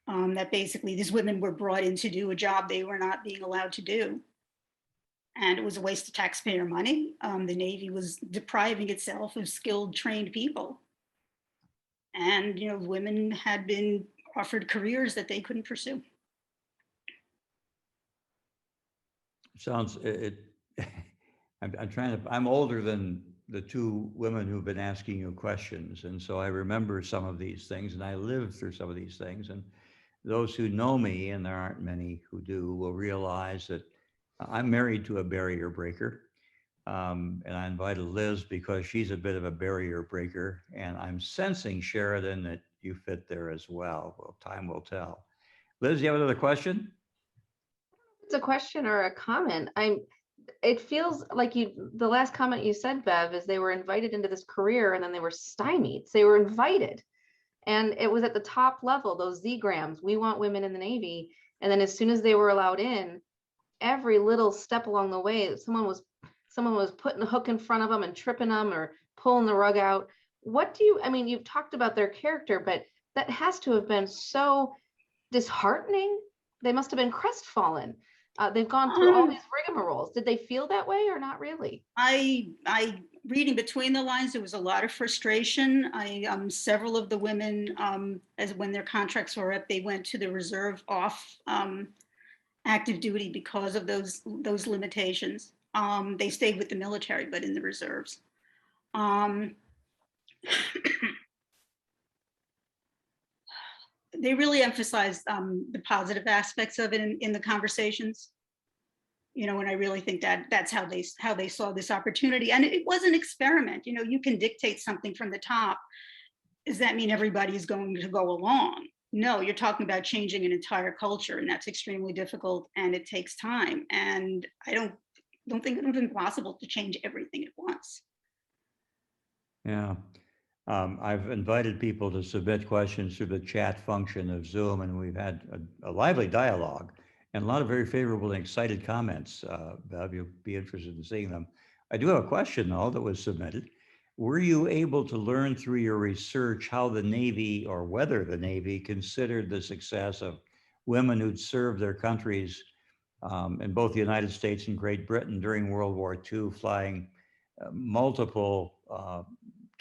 That basically these women were brought in to do a job they were not being allowed to do. And it was a waste of taxpayer money. The Navy was depriving itself of skilled, trained people. And, women had been offered careers that they couldn't pursue. Sounds, I'm older than the two women who've been asking you questions. And so I remember some of these things, and I lived through some of these things. And those who know me, and there aren't many who do, will realize that I'm married to a barrier breaker. And I invited Liz because she's a bit of a barrier breaker. And I'm sensing, Sheridan, that you fit there as well. Well, time will tell. Liz, you have another question? It's a question or a comment. It feels like the last comment you said, Bev, is they were invited into this career and then they were stymied. So they were invited. And it was at the top level, those Z-grams, we want women in the Navy. And then as soon as they were allowed in, every little step along the way, someone was putting a hook in front of them and tripping them or pulling the rug out. You've talked about their character, but that has to have been so disheartening. They must have been crestfallen. They've gone through all these rigmaroles. Did they feel that way or not really? I reading between the lines, there was a lot of frustration. Several of the women, as when their contracts were up, they went to the reserve off active duty because of those limitations. They stayed with the military, but in the reserves. They really emphasized the positive aspects of it in the conversations. And I really think that's how they saw this opportunity. And it was an experiment. You can dictate something from the top. Does that mean everybody is going to go along? No, you're talking about changing an entire culture, and that's extremely difficult, and it takes time. And I don't think it would have been possible to change everything at once. Yeah. I've invited people to submit questions through the chat function of Zoom, and we've had a lively dialogue and a lot of very favorable and excited comments. Bev, you'll be interested in seeing them. I do have a question, though, that was submitted. Were you able to learn through your research how the Navy, or whether the Navy, considered the success of women who'd served their countries in both the United States and Great Britain during World War II, flying multiple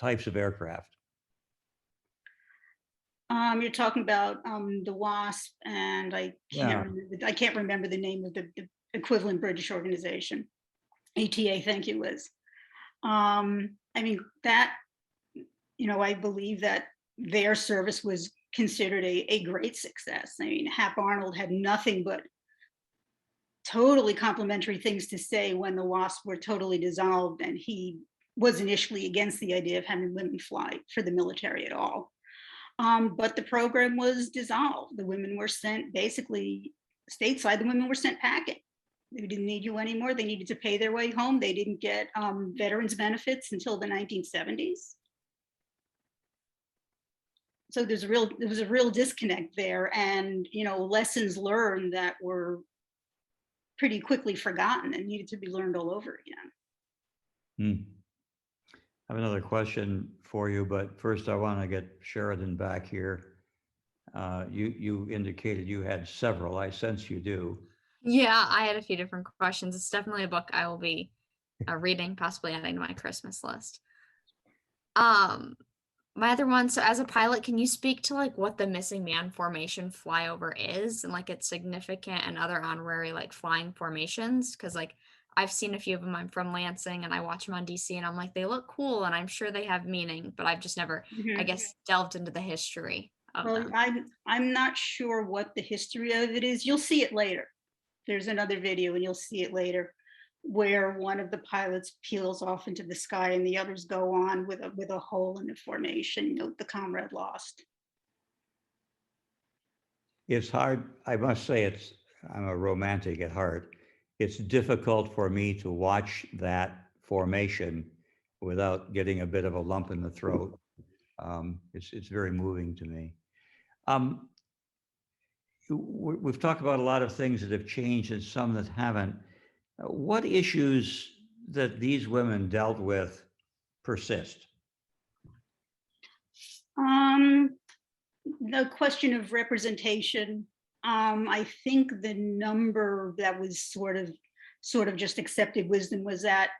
types of aircraft? You're talking about the WASP, and I can't remember the name of the equivalent British organization. ATA, thank you, Liz. I believe that their service was considered a great success. Hap Arnold had nothing but totally complimentary things to say when the WASP were totally dissolved, and he was initially against the idea of having women fly for the military at all. But the program was dissolved. The women were sent basically stateside. The women were sent packing. They didn't need you anymore. They needed to pay their way home. They didn't get veterans benefits until the 1970s. So there was a real disconnect there, and lessons learned that were pretty quickly forgotten and needed to be learned all over again. I have another question for you, but first I want to get Sheridan back here. You indicated you had several. I sense you do. Yeah, I had a few different questions. It's definitely a book I will be reading, possibly adding to my Christmas list. My other one, so as a pilot, can you speak to like what the missing man formation flyover is and like its significant and other honorary like flying formations? Because like I've seen a few of them. I'm from Lansing and I watch them on DC and I'm like, they look cool and I'm sure they have meaning, but I've just never, I guess, delved into the history of Well, them. I'm not sure what the history of it is. You'll see it later. There's another video and you'll see it later, where one of the pilots peels off into the sky and the others go on with a hole in the formation. Note the comrade lost. It's hard, I must say, I'm a romantic at heart. It's difficult for me to watch that formation without getting a bit of a lump in the throat. It's very moving to me. We've talked about a lot of things that have changed and some that haven't. What issues that these women dealt with persist? The question of representation. I think the number that was sort of just accepted wisdom was that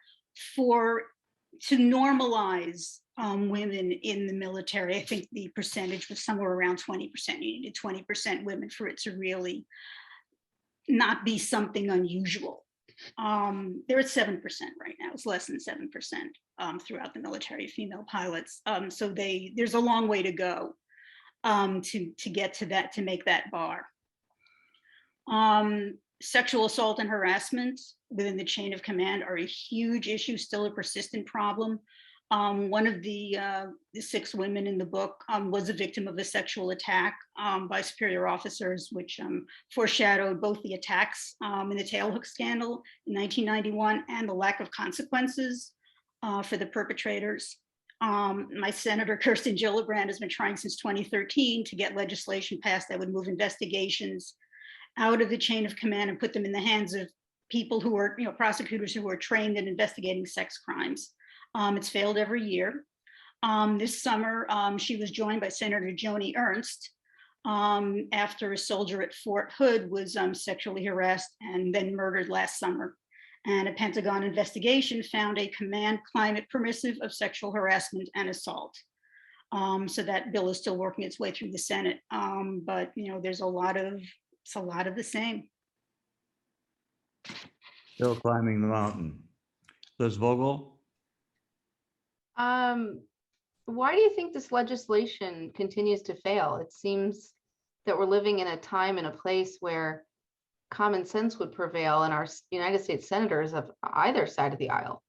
to normalize women in the military, I think the percentage was somewhere around 20%. You needed 20% women for it to really not be something unusual. They're at 7% right now. It's less than 7% throughout the military, female pilots. So there's a long way to go to get to that, to make that bar. Sexual assault and harassment within the chain of command are a huge issue, still a persistent problem. One of the 6 women in the book was a victim of a sexual attack by superior officers, which foreshadowed both the attacks in the tailhook scandal in 1991 and the lack of consequences for the perpetrators. My Senator Kirsten Gillibrand has been trying since 2013 to get legislation passed that would move investigations out of the chain of command and put them in the hands of people who are, prosecutors who are trained in investigating sex crimes. It's failed every year. This summer, she was joined by Senator Joni Ernst after a soldier at Fort Hood was sexually harassed and then murdered last summer. And a Pentagon investigation found a command climate permissive of sexual harassment and assault. So that bill is still working its way through the Senate. But there's it's a lot of the same. Still climbing the mountain. Liz Vogel? Why do you think this legislation continues to fail? It seems that we're living in a time and a place where common sense would prevail, and our United States senators of either side of the aisle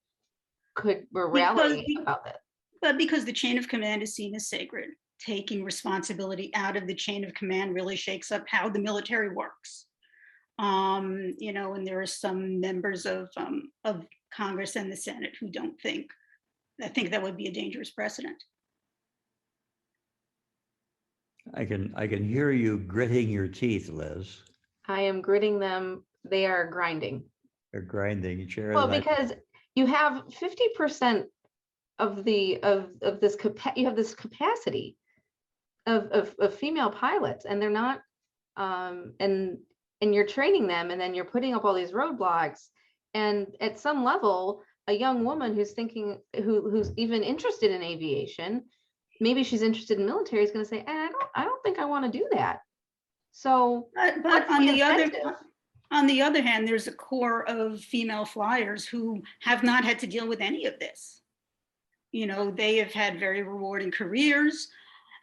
were rallying about that. But because the chain of command is seen as sacred, taking responsibility out of the chain of command really shakes up how the military works. And there are some members of Congress and the Senate who I think that would be a dangerous precedent. I can hear you gritting your teeth, Liz. I am gritting them. They are grinding. They're grinding. Well, because you have 50% of this you have this capacity of female pilots, and they're not and you're training them, and then you're putting up all these roadblocks, and at some level a young woman who's even interested in aviation, maybe she's interested in military, is going to say, I don't think I want to do that. So but on the other hand, there's a core of female flyers who have not had to deal with any of this. They have had very rewarding careers.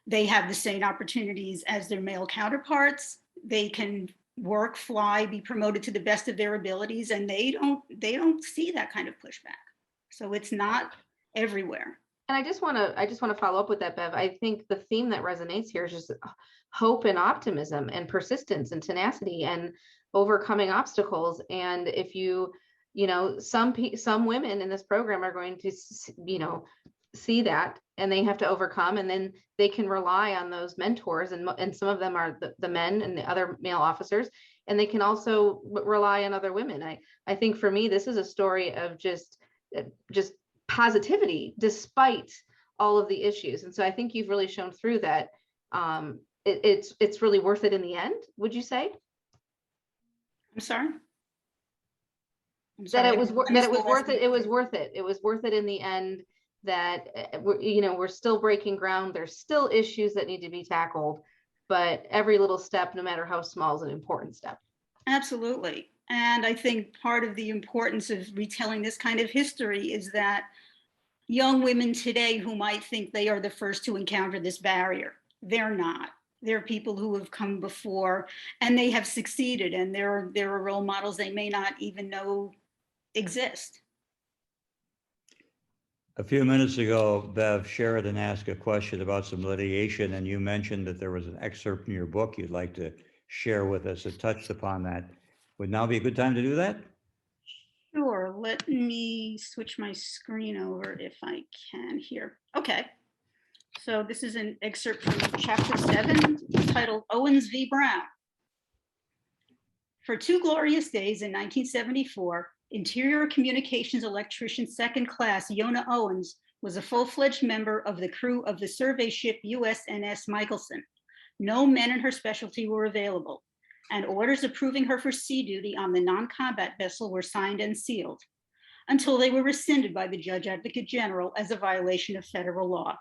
They have the same opportunities as their male counterparts. They can work, fly, be promoted to the best of their abilities, and they don't see that kind of pushback. So it's not everywhere. And I just want to follow up with that, Bev. I think the theme that resonates here is just hope and optimism and persistence and tenacity and overcoming obstacles. And if some women in this program are going to see that, and they have to overcome, and then they can rely on those mentors, and some of them are the men and the other male officers, and they can also rely on other women. I think for me, this is a story of just positivity despite all of the issues. And so I think you've really shown through that it's really worth it in the end. Would you say? I'm sorry? I'm That sorry, it I was didn't that it was understand worth the it. It was last worth it. It was worth it in the end. That we're still breaking ground. There's still issues that need to be tackled, but every little step, no matter how small, is an important step. Absolutely. And I think part of the importance of retelling this kind of history is that young women today who might think they are the first to encounter this barrier, they're not. They're people who have come before and they have succeeded, and there are role models they may not even know exist. A few minutes ago, Bev Sheridan asked a question about some litigation, and you mentioned that there was an excerpt in your book you'd like to share with us that touched upon that. Would now be a good time to do that? Sure, let me switch my screen over if I can here. Okay, so this is an excerpt from chapter 7 titled Owens v. Brown. For 2 glorious days in 1974, Interior Communications Electrician Second Class Yona Owens was a full-fledged member of the crew of the survey ship USNS Michelson. No men in her specialty were available, and orders approving her for sea duty on the non-combat vessel were signed and sealed, until they were rescinded by the Judge Advocate General as a violation of federal law.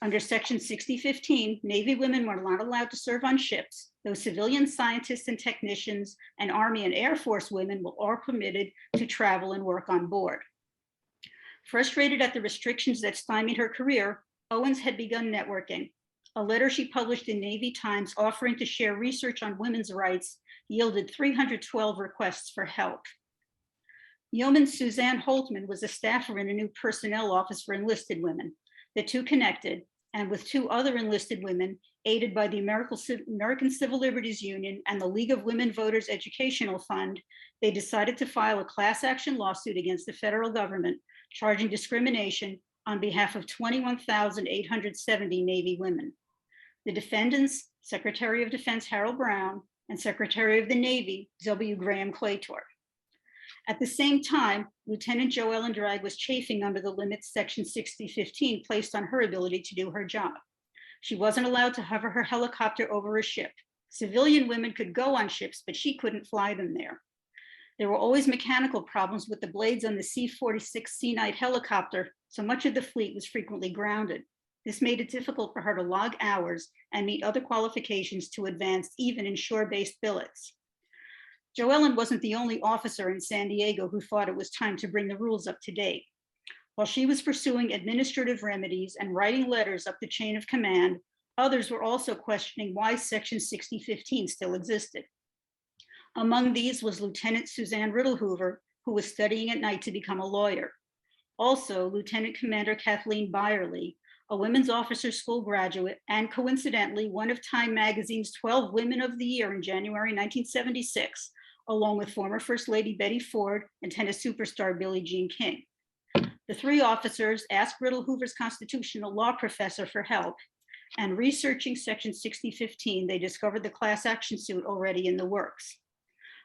Under Section 6015, Navy women were not allowed to serve on ships, though civilian scientists and technicians and Army and Air Force women were all permitted to travel and work on board. Frustrated at the restrictions that stymied her career, Owens had begun networking. A letter she published in Navy Times offering to share research on women's rights yielded 312 requests for help. Yeoman Suzanne Holtmann was a staffer in a new personnel office for enlisted women. The two connected, and with 2 other enlisted women, aided by the American Civil Liberties Union and the League of Women Voters Educational Fund, they decided to file a class action lawsuit against the federal government, charging discrimination on behalf of 21,870 Navy women. The defendants, Secretary of Defense Harold Brown and Secretary of the Navy W. Graham Claytor. At the same time, Lieutenant Joellen Dragg was chafing under the limits Section 6015 placed on her ability to do her job. She wasn't allowed to hover her helicopter over a ship. Civilian women could go on ships, but she couldn't fly them there. There were always mechanical problems with the blades on the C-46 Sea Knight helicopter, so much of the fleet was frequently grounded. This made it difficult for her to log hours and meet other qualifications to advance even in shore-based billets. Joellen wasn't the only officer in San Diego who thought it was time to bring the rules up to date. While she was pursuing administrative remedies and writing letters up the chain of command, others were also questioning why Section 6015 still existed. Among these was Lieutenant Suzanne Riddlehoover, who was studying at night to become a lawyer. Also, Lieutenant Commander Kathleen Byerly, a women's officer school graduate, and coincidentally, one of Time Magazine's 12 Women of the Year in January 1976, along with former First Lady Betty Ford and tennis superstar Billie Jean King. The 3 officers asked Riddlehoover's constitutional law professor for help, and researching Section 6015, they discovered the class action suit already in the works.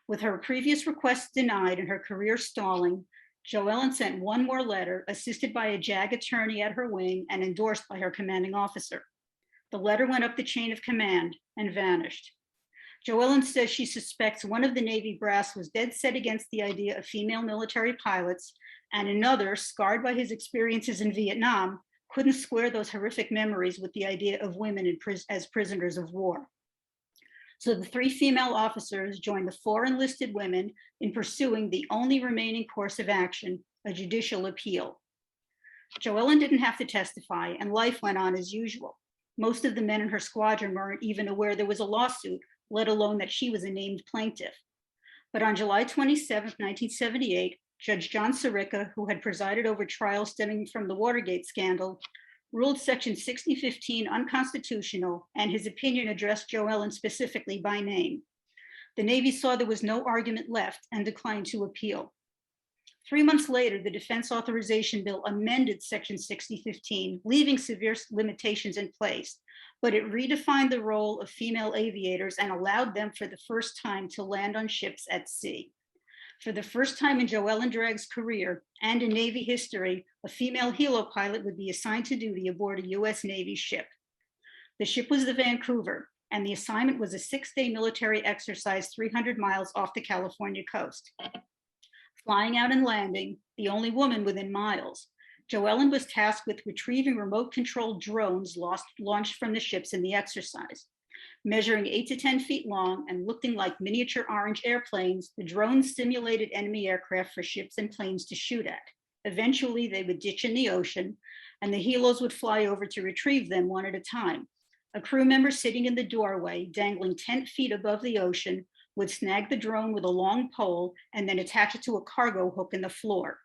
With her previous requests denied and her career stalling, Joellen sent one more letter, assisted by a JAG attorney at her wing and endorsed by her commanding officer. The letter went up the chain of command and vanished. Joellen says she suspects one of the Navy brass was dead set against the idea of female military pilots, and another, scarred by his experiences in Vietnam, couldn't square those horrific memories with the idea of women as prisoners of war. So the 3 female officers joined the 4 enlisted women in pursuing the only remaining course of action, a judicial appeal. Joellen didn't have to testify, and life went on as usual. Most of the men in her squadron weren't even aware there was a lawsuit, let alone that she was a named plaintiff. But on July 27, 1978, Judge John Sirica, who had presided over trials stemming from the Watergate scandal, ruled Section 6015 unconstitutional, and his opinion addressed Joellen specifically by name. The Navy saw there was no argument left and declined to appeal. 3 months later, the Defense Authorization Bill amended Section 6015, leaving severe limitations in place, but it redefined the role of female aviators and allowed them for the first time to land on ships at sea. For the first time in Joellen Dragg's career and in Navy history, a female helo pilot would be assigned to duty aboard a US Navy ship. The ship was the Vancouver, and the assignment was a 6-day military exercise 300 miles off the California coast. Flying out and landing, the only woman within miles, Joellen was tasked with retrieving remote-controlled drones launched from the ships in the exercise. Measuring 8 to 10 feet long and looking like miniature orange airplanes, the drones simulated enemy aircraft for ships and planes to shoot at. Eventually, they would ditch in the ocean, and the helos would fly over to retrieve them one at a time. A crew member sitting in the doorway, dangling 10 feet above the ocean, would snag the drone with a long pole and then attach it to a cargo hook in the floor.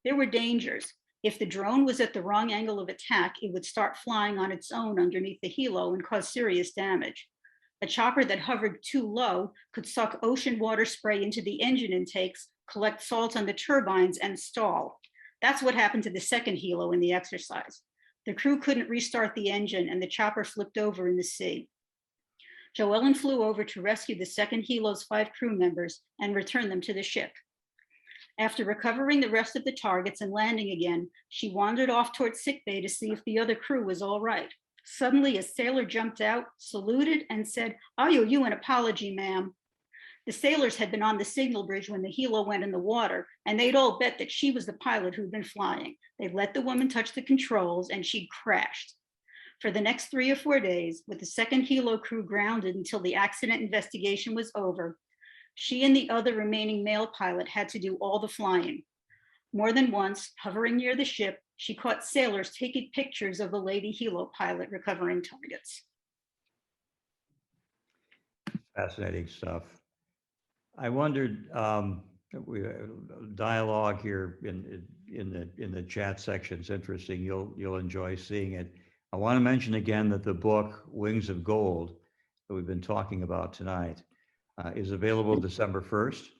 There were dangers. If the drone was at the wrong angle of attack, it would start flying on its own underneath the helo and cause serious damage. A chopper that hovered too low could suck ocean water spray into the engine intakes, collect salt on the turbines, and stall. That's what happened to the second helo in the exercise. The crew couldn't restart the engine and the chopper flipped over in the sea. Joellen flew over to rescue the second helo's 5 crew members and return them to the ship. After recovering the rest of the targets and landing again, she wandered off towards sickbay to see if the other crew was all right. Suddenly, a sailor jumped out, saluted, and said, "I owe you an apology, ma'am." The sailors had been on the signal bridge when the helo went in the water, and they'd all bet that she was the pilot who'd been flying. They let the woman touch the controls, and she crashed. For the next 3 or 4 days, with the second helo crew grounded until the accident investigation was over, she and the other remaining male pilot had to do all the flying. More than once, hovering near the ship, she caught sailors taking pictures of the lady helo pilot recovering targets. Fascinating stuff. I wondered, we dialogue here in the chat section is interesting. You'll enjoy seeing it. I want to mention again that the book Wings of Gold that we've been talking about tonight is available December 1st.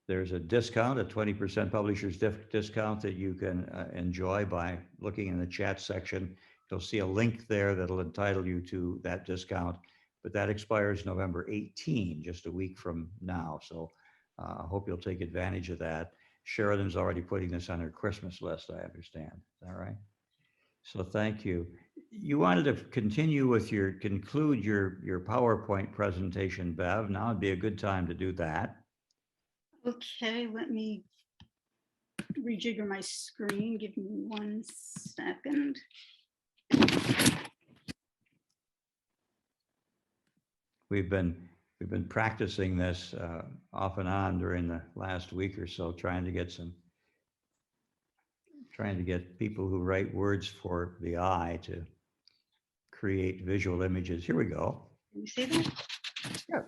There's a discount, a 20% publisher's discount that you can enjoy by looking in the chat section. You'll see a link there that'll entitle you to that discount, but that expires November 18, just a week from now. So I hope you'll take advantage of that. Sheridan's already putting this on her Christmas list, I understand. Is that right? So thank you. You wanted to conclude your PowerPoint presentation, Bev. Now would be a good time to do that. Okay, let me rejigger my screen. Give me 1 second. We've been practicing this off and on during the last week or so, trying to get people who write words for the eye to create visual images. Here we go. Can you see that? Yeah.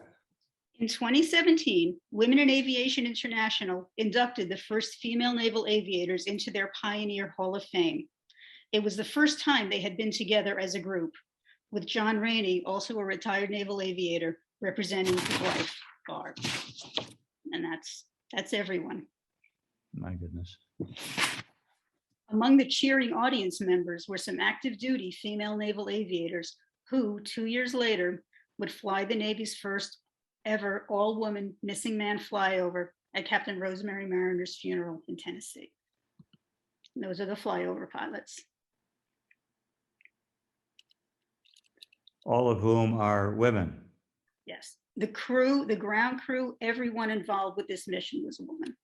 In 2017, Women in Aviation International inducted the first female naval aviators into their Pioneer Hall of Fame. It was the first time they had been together as a group, with John Rainey, also a retired naval aviator, representing his wife, Barb. And that's everyone. My goodness. Among the cheering audience members were some active duty female naval aviators who, 2 years later, would fly the Navy's first ever all-woman missing man flyover at Captain Rosemary Mariner's funeral in Tennessee. And those are the flyover pilots. All of whom are women. Yes, the crew, the ground crew, everyone involved with this mission was a woman.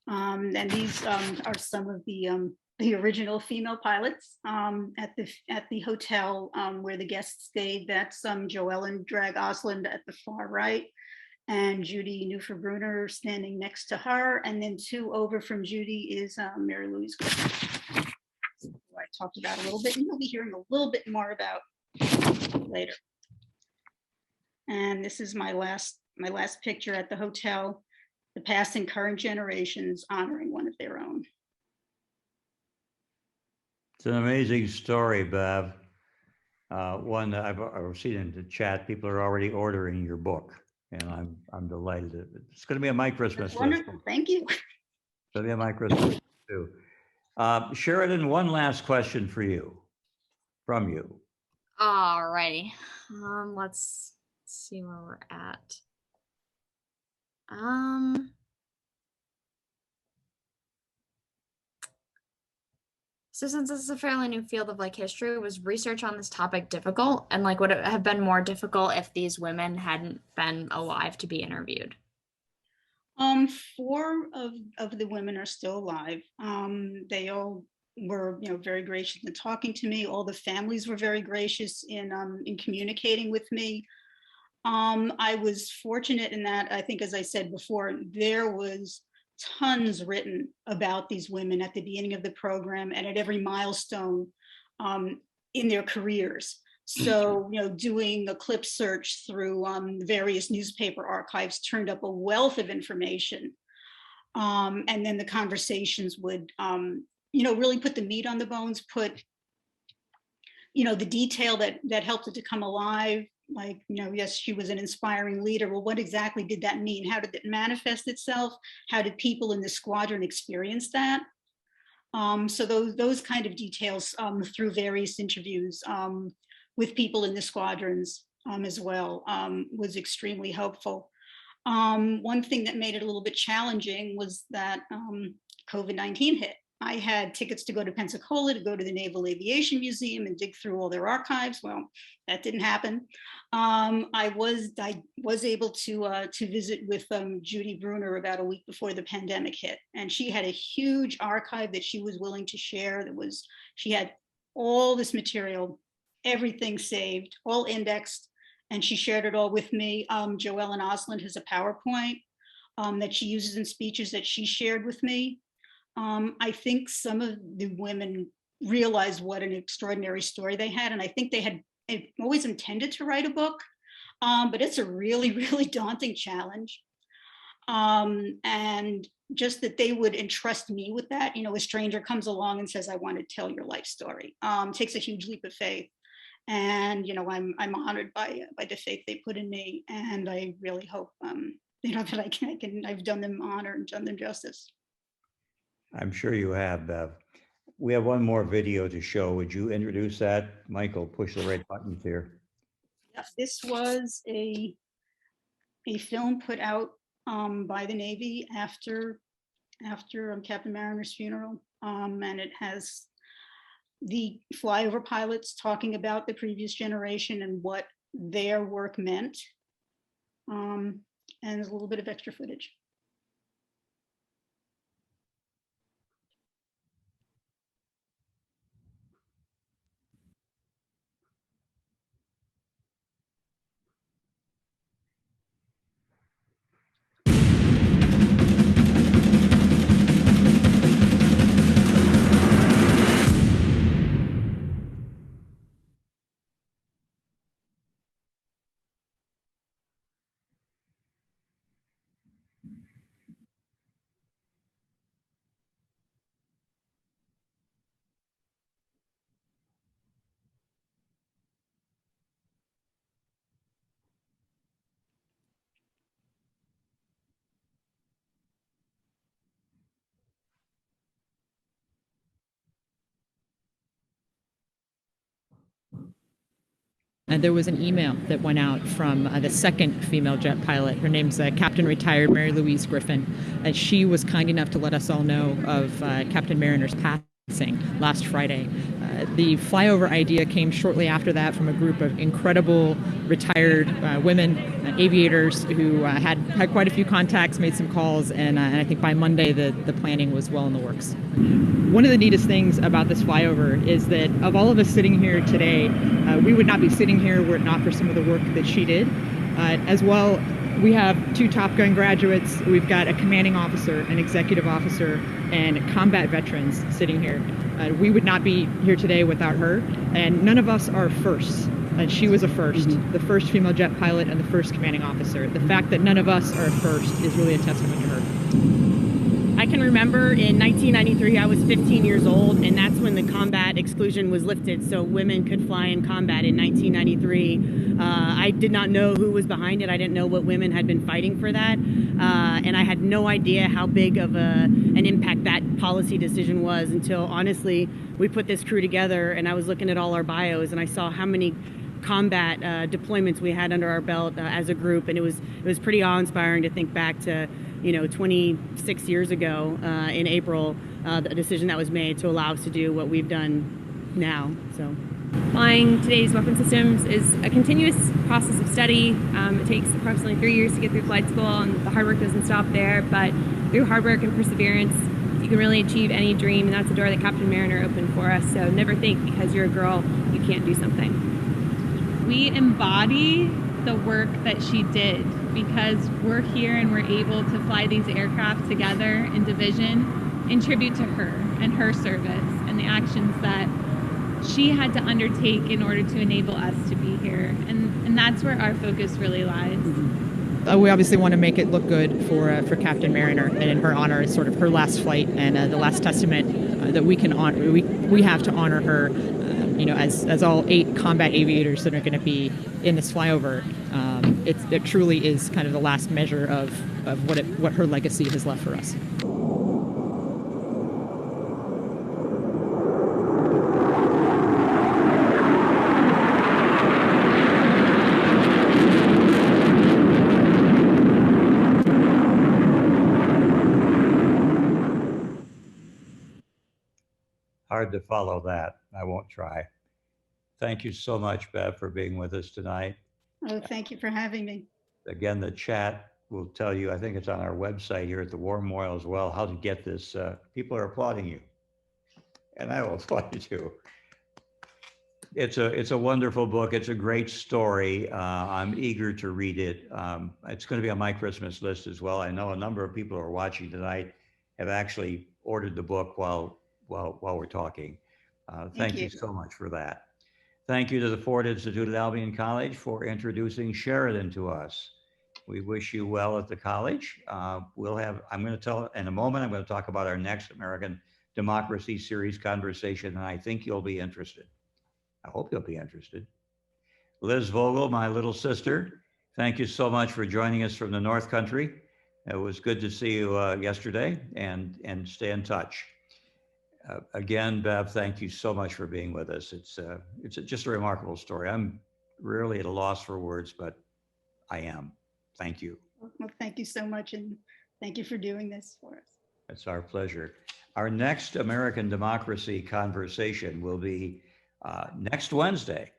And these are some of the original female pilots at the hotel where the guests stayed. That's Joellen Drag-Osland at the far right, and Judy Neufer Bruner standing next to her. And then 2 over from Judy is Mary Louise Griffin, who I talked about a little bit, and you'll be hearing a little bit more about later. And this is my last picture at the hotel. The past and current generations honoring one of their own. It's an amazing story, Bev. One that I've seen in the chat. People are already ordering your book, and I'm delighted. It's going to be on my Christmas list. Wonderful, thank you. It's going to be on my Christmas list too. Sheridan, one last question for you, from you. All righty. Let's see where we're at. So since this is a fairly new field of history, was research on this topic difficult? And would it have been more difficult if these women hadn't been alive to be interviewed? Four of the women are still alive. They all were, very gracious in talking to me. All the families were very gracious in communicating with me. I was fortunate in that, I think, as I said before, there was tons written about these women at the beginning of the program and at every milestone in their careers. So, doing a clip search through various newspaper archives turned up a wealth of information. And then the conversations would, really put the meat on the bones, put, the detail that helped it to come alive. Like, yes, she was an inspiring leader. Well, what exactly did that mean? How did it manifest itself? How did people in the squadron experience that? So those kind of details through various interviews with people in the squadrons as well was extremely helpful. One thing that made it a little bit challenging was that COVID-19 hit. I had tickets to go to Pensacola to go to the Naval Aviation Museum and dig through all their archives. Well, that didn't happen. I was able to visit with Judy Bruner about a week before the pandemic hit, and she had a huge archive that she was willing to share. She had all this material, everything saved, all indexed, and she shared it all with me. Joellen Osland has a PowerPoint that she uses in speeches that she shared with me. I think some of the women realized what an extraordinary story they had, and I think they had always intended to write a book, but it's a really, really daunting challenge. And just that they would entrust me with that, a stranger comes along and says, I want to tell your life story, takes a huge leap of faith. And, I'm honored by the faith they put in me. And I really hope, that I've done them honor and done them justice. I'm sure you have, Bev. We have one more video to show. Would you introduce that? Michael, push the right buttons here. Yes, this was a film put out by the Navy after Captain Mariner's funeral, and it has the flyover pilots talking about the previous generation and what their work meant, and there's a little bit of extra footage. There was an email that went out from the second female jet pilot. Her name's Captain Retired Mary Louise Griffin. She was kind enough to let us all know of Captain Mariner's passing last Friday. The flyover idea came shortly after that from a group of incredible retired women aviators who had quite a few contacts, made some calls, and I think by Monday the planning was well in the works. One of the neatest things about this flyover is that of all of us sitting here today, we would not be sitting here were it not for some of the work that she did. As well, we have 2 Top Gun graduates, we've got a commanding officer, an executive officer, and combat veterans sitting here. We would not be here today without her, and none of us are firsts. And she was a first, the first female jet pilot and the first commanding officer. The fact that none of us are first is really a testament to her. I can remember in 1993, I was 15 years old, and that's when the combat exclusion was lifted, so women could fly in combat in 1993. I did not know who was behind it. I didn't know what women had been fighting for that, and I had no idea how big of an impact that policy decision was until, honestly, we put this crew together, and I was looking at all our bios, and I saw how many combat deployments we had under our belt as a group, and it was pretty awe-inspiring to think back to 26 years ago in April, the decision that was made to allow us to do what we've done now. So Flying today's weapon systems is a continuous process of study. It takes approximately 3 years to get through flight school, and the hard work doesn't stop there. But through hard work and perseverance, you can really achieve any dream, and that's a door that Captain Mariner opened for us. So never think because you're a girl, you can't do something. We embody the work that she did because we're here and we're able to fly these aircraft together in division in tribute to her and her service and the actions that she had to undertake in order to enable us to be here. And that's where our focus really lies. We obviously want to make it look good for Captain Mariner, and in her honor, it's sort of her last flight and the last testament that we can honor. We have to honor her, as all 8 combat aviators that are going to be in this flyover. It truly is kind of the last measure of what her legacy has left for us. Hard to follow that. I won't try. Thank you so much, Bev, for being with us tonight. Oh, thank you for having me. Again, the chat will tell you, I think it's on our website here at the War Memorial as well, how to get this. People are applauding you. And I will applaud you too. It's a wonderful book. It's a great story. I'm eager to read it. It's going to be on my Christmas list as well. I know a number of people who are watching tonight have actually ordered the book while we're talking. Thank you so much for that. Thank you to the Ford Institute at Albion College for introducing Sheridan to us. We wish you well at the college. I'm going to tell in a moment, I'm going to talk about our next American Democracy Series conversation, and I think you'll be interested. I hope you'll be interested. Liz Vogel, my little sister, thank you so much for joining us from the North Country. It was good to see you yesterday, and stay in touch. Again, Bev, thank you so much for being with us. It's just a remarkable story. I'm really at a loss for words, but I am. Thank you. Well, thank you so much, and thank you for doing this for us. It's our pleasure. Our next American Democracy conversation will be next Wednesday,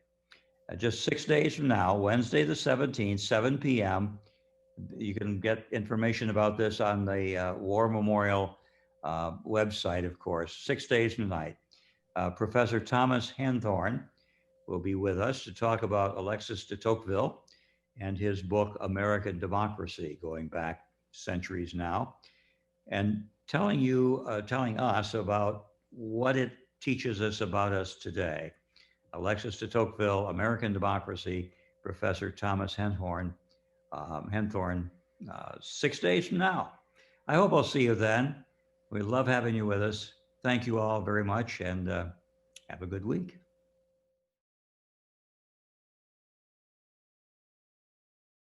just 6 days from now, Wednesday the 17th, 7 p.m. You can get information about this on the War Memorial website, of course, 6 days from tonight. Professor Thomas Henthorn will be with us to talk about Alexis de Tocqueville and his book, American Democracy, going back centuries now, and telling us about what it teaches us about us today. Alexis de Tocqueville, American Democracy, Professor Thomas Henthorn, 6 days from now. I hope I'll see you then. We love having you with us. Thank you all very much, and have a good week.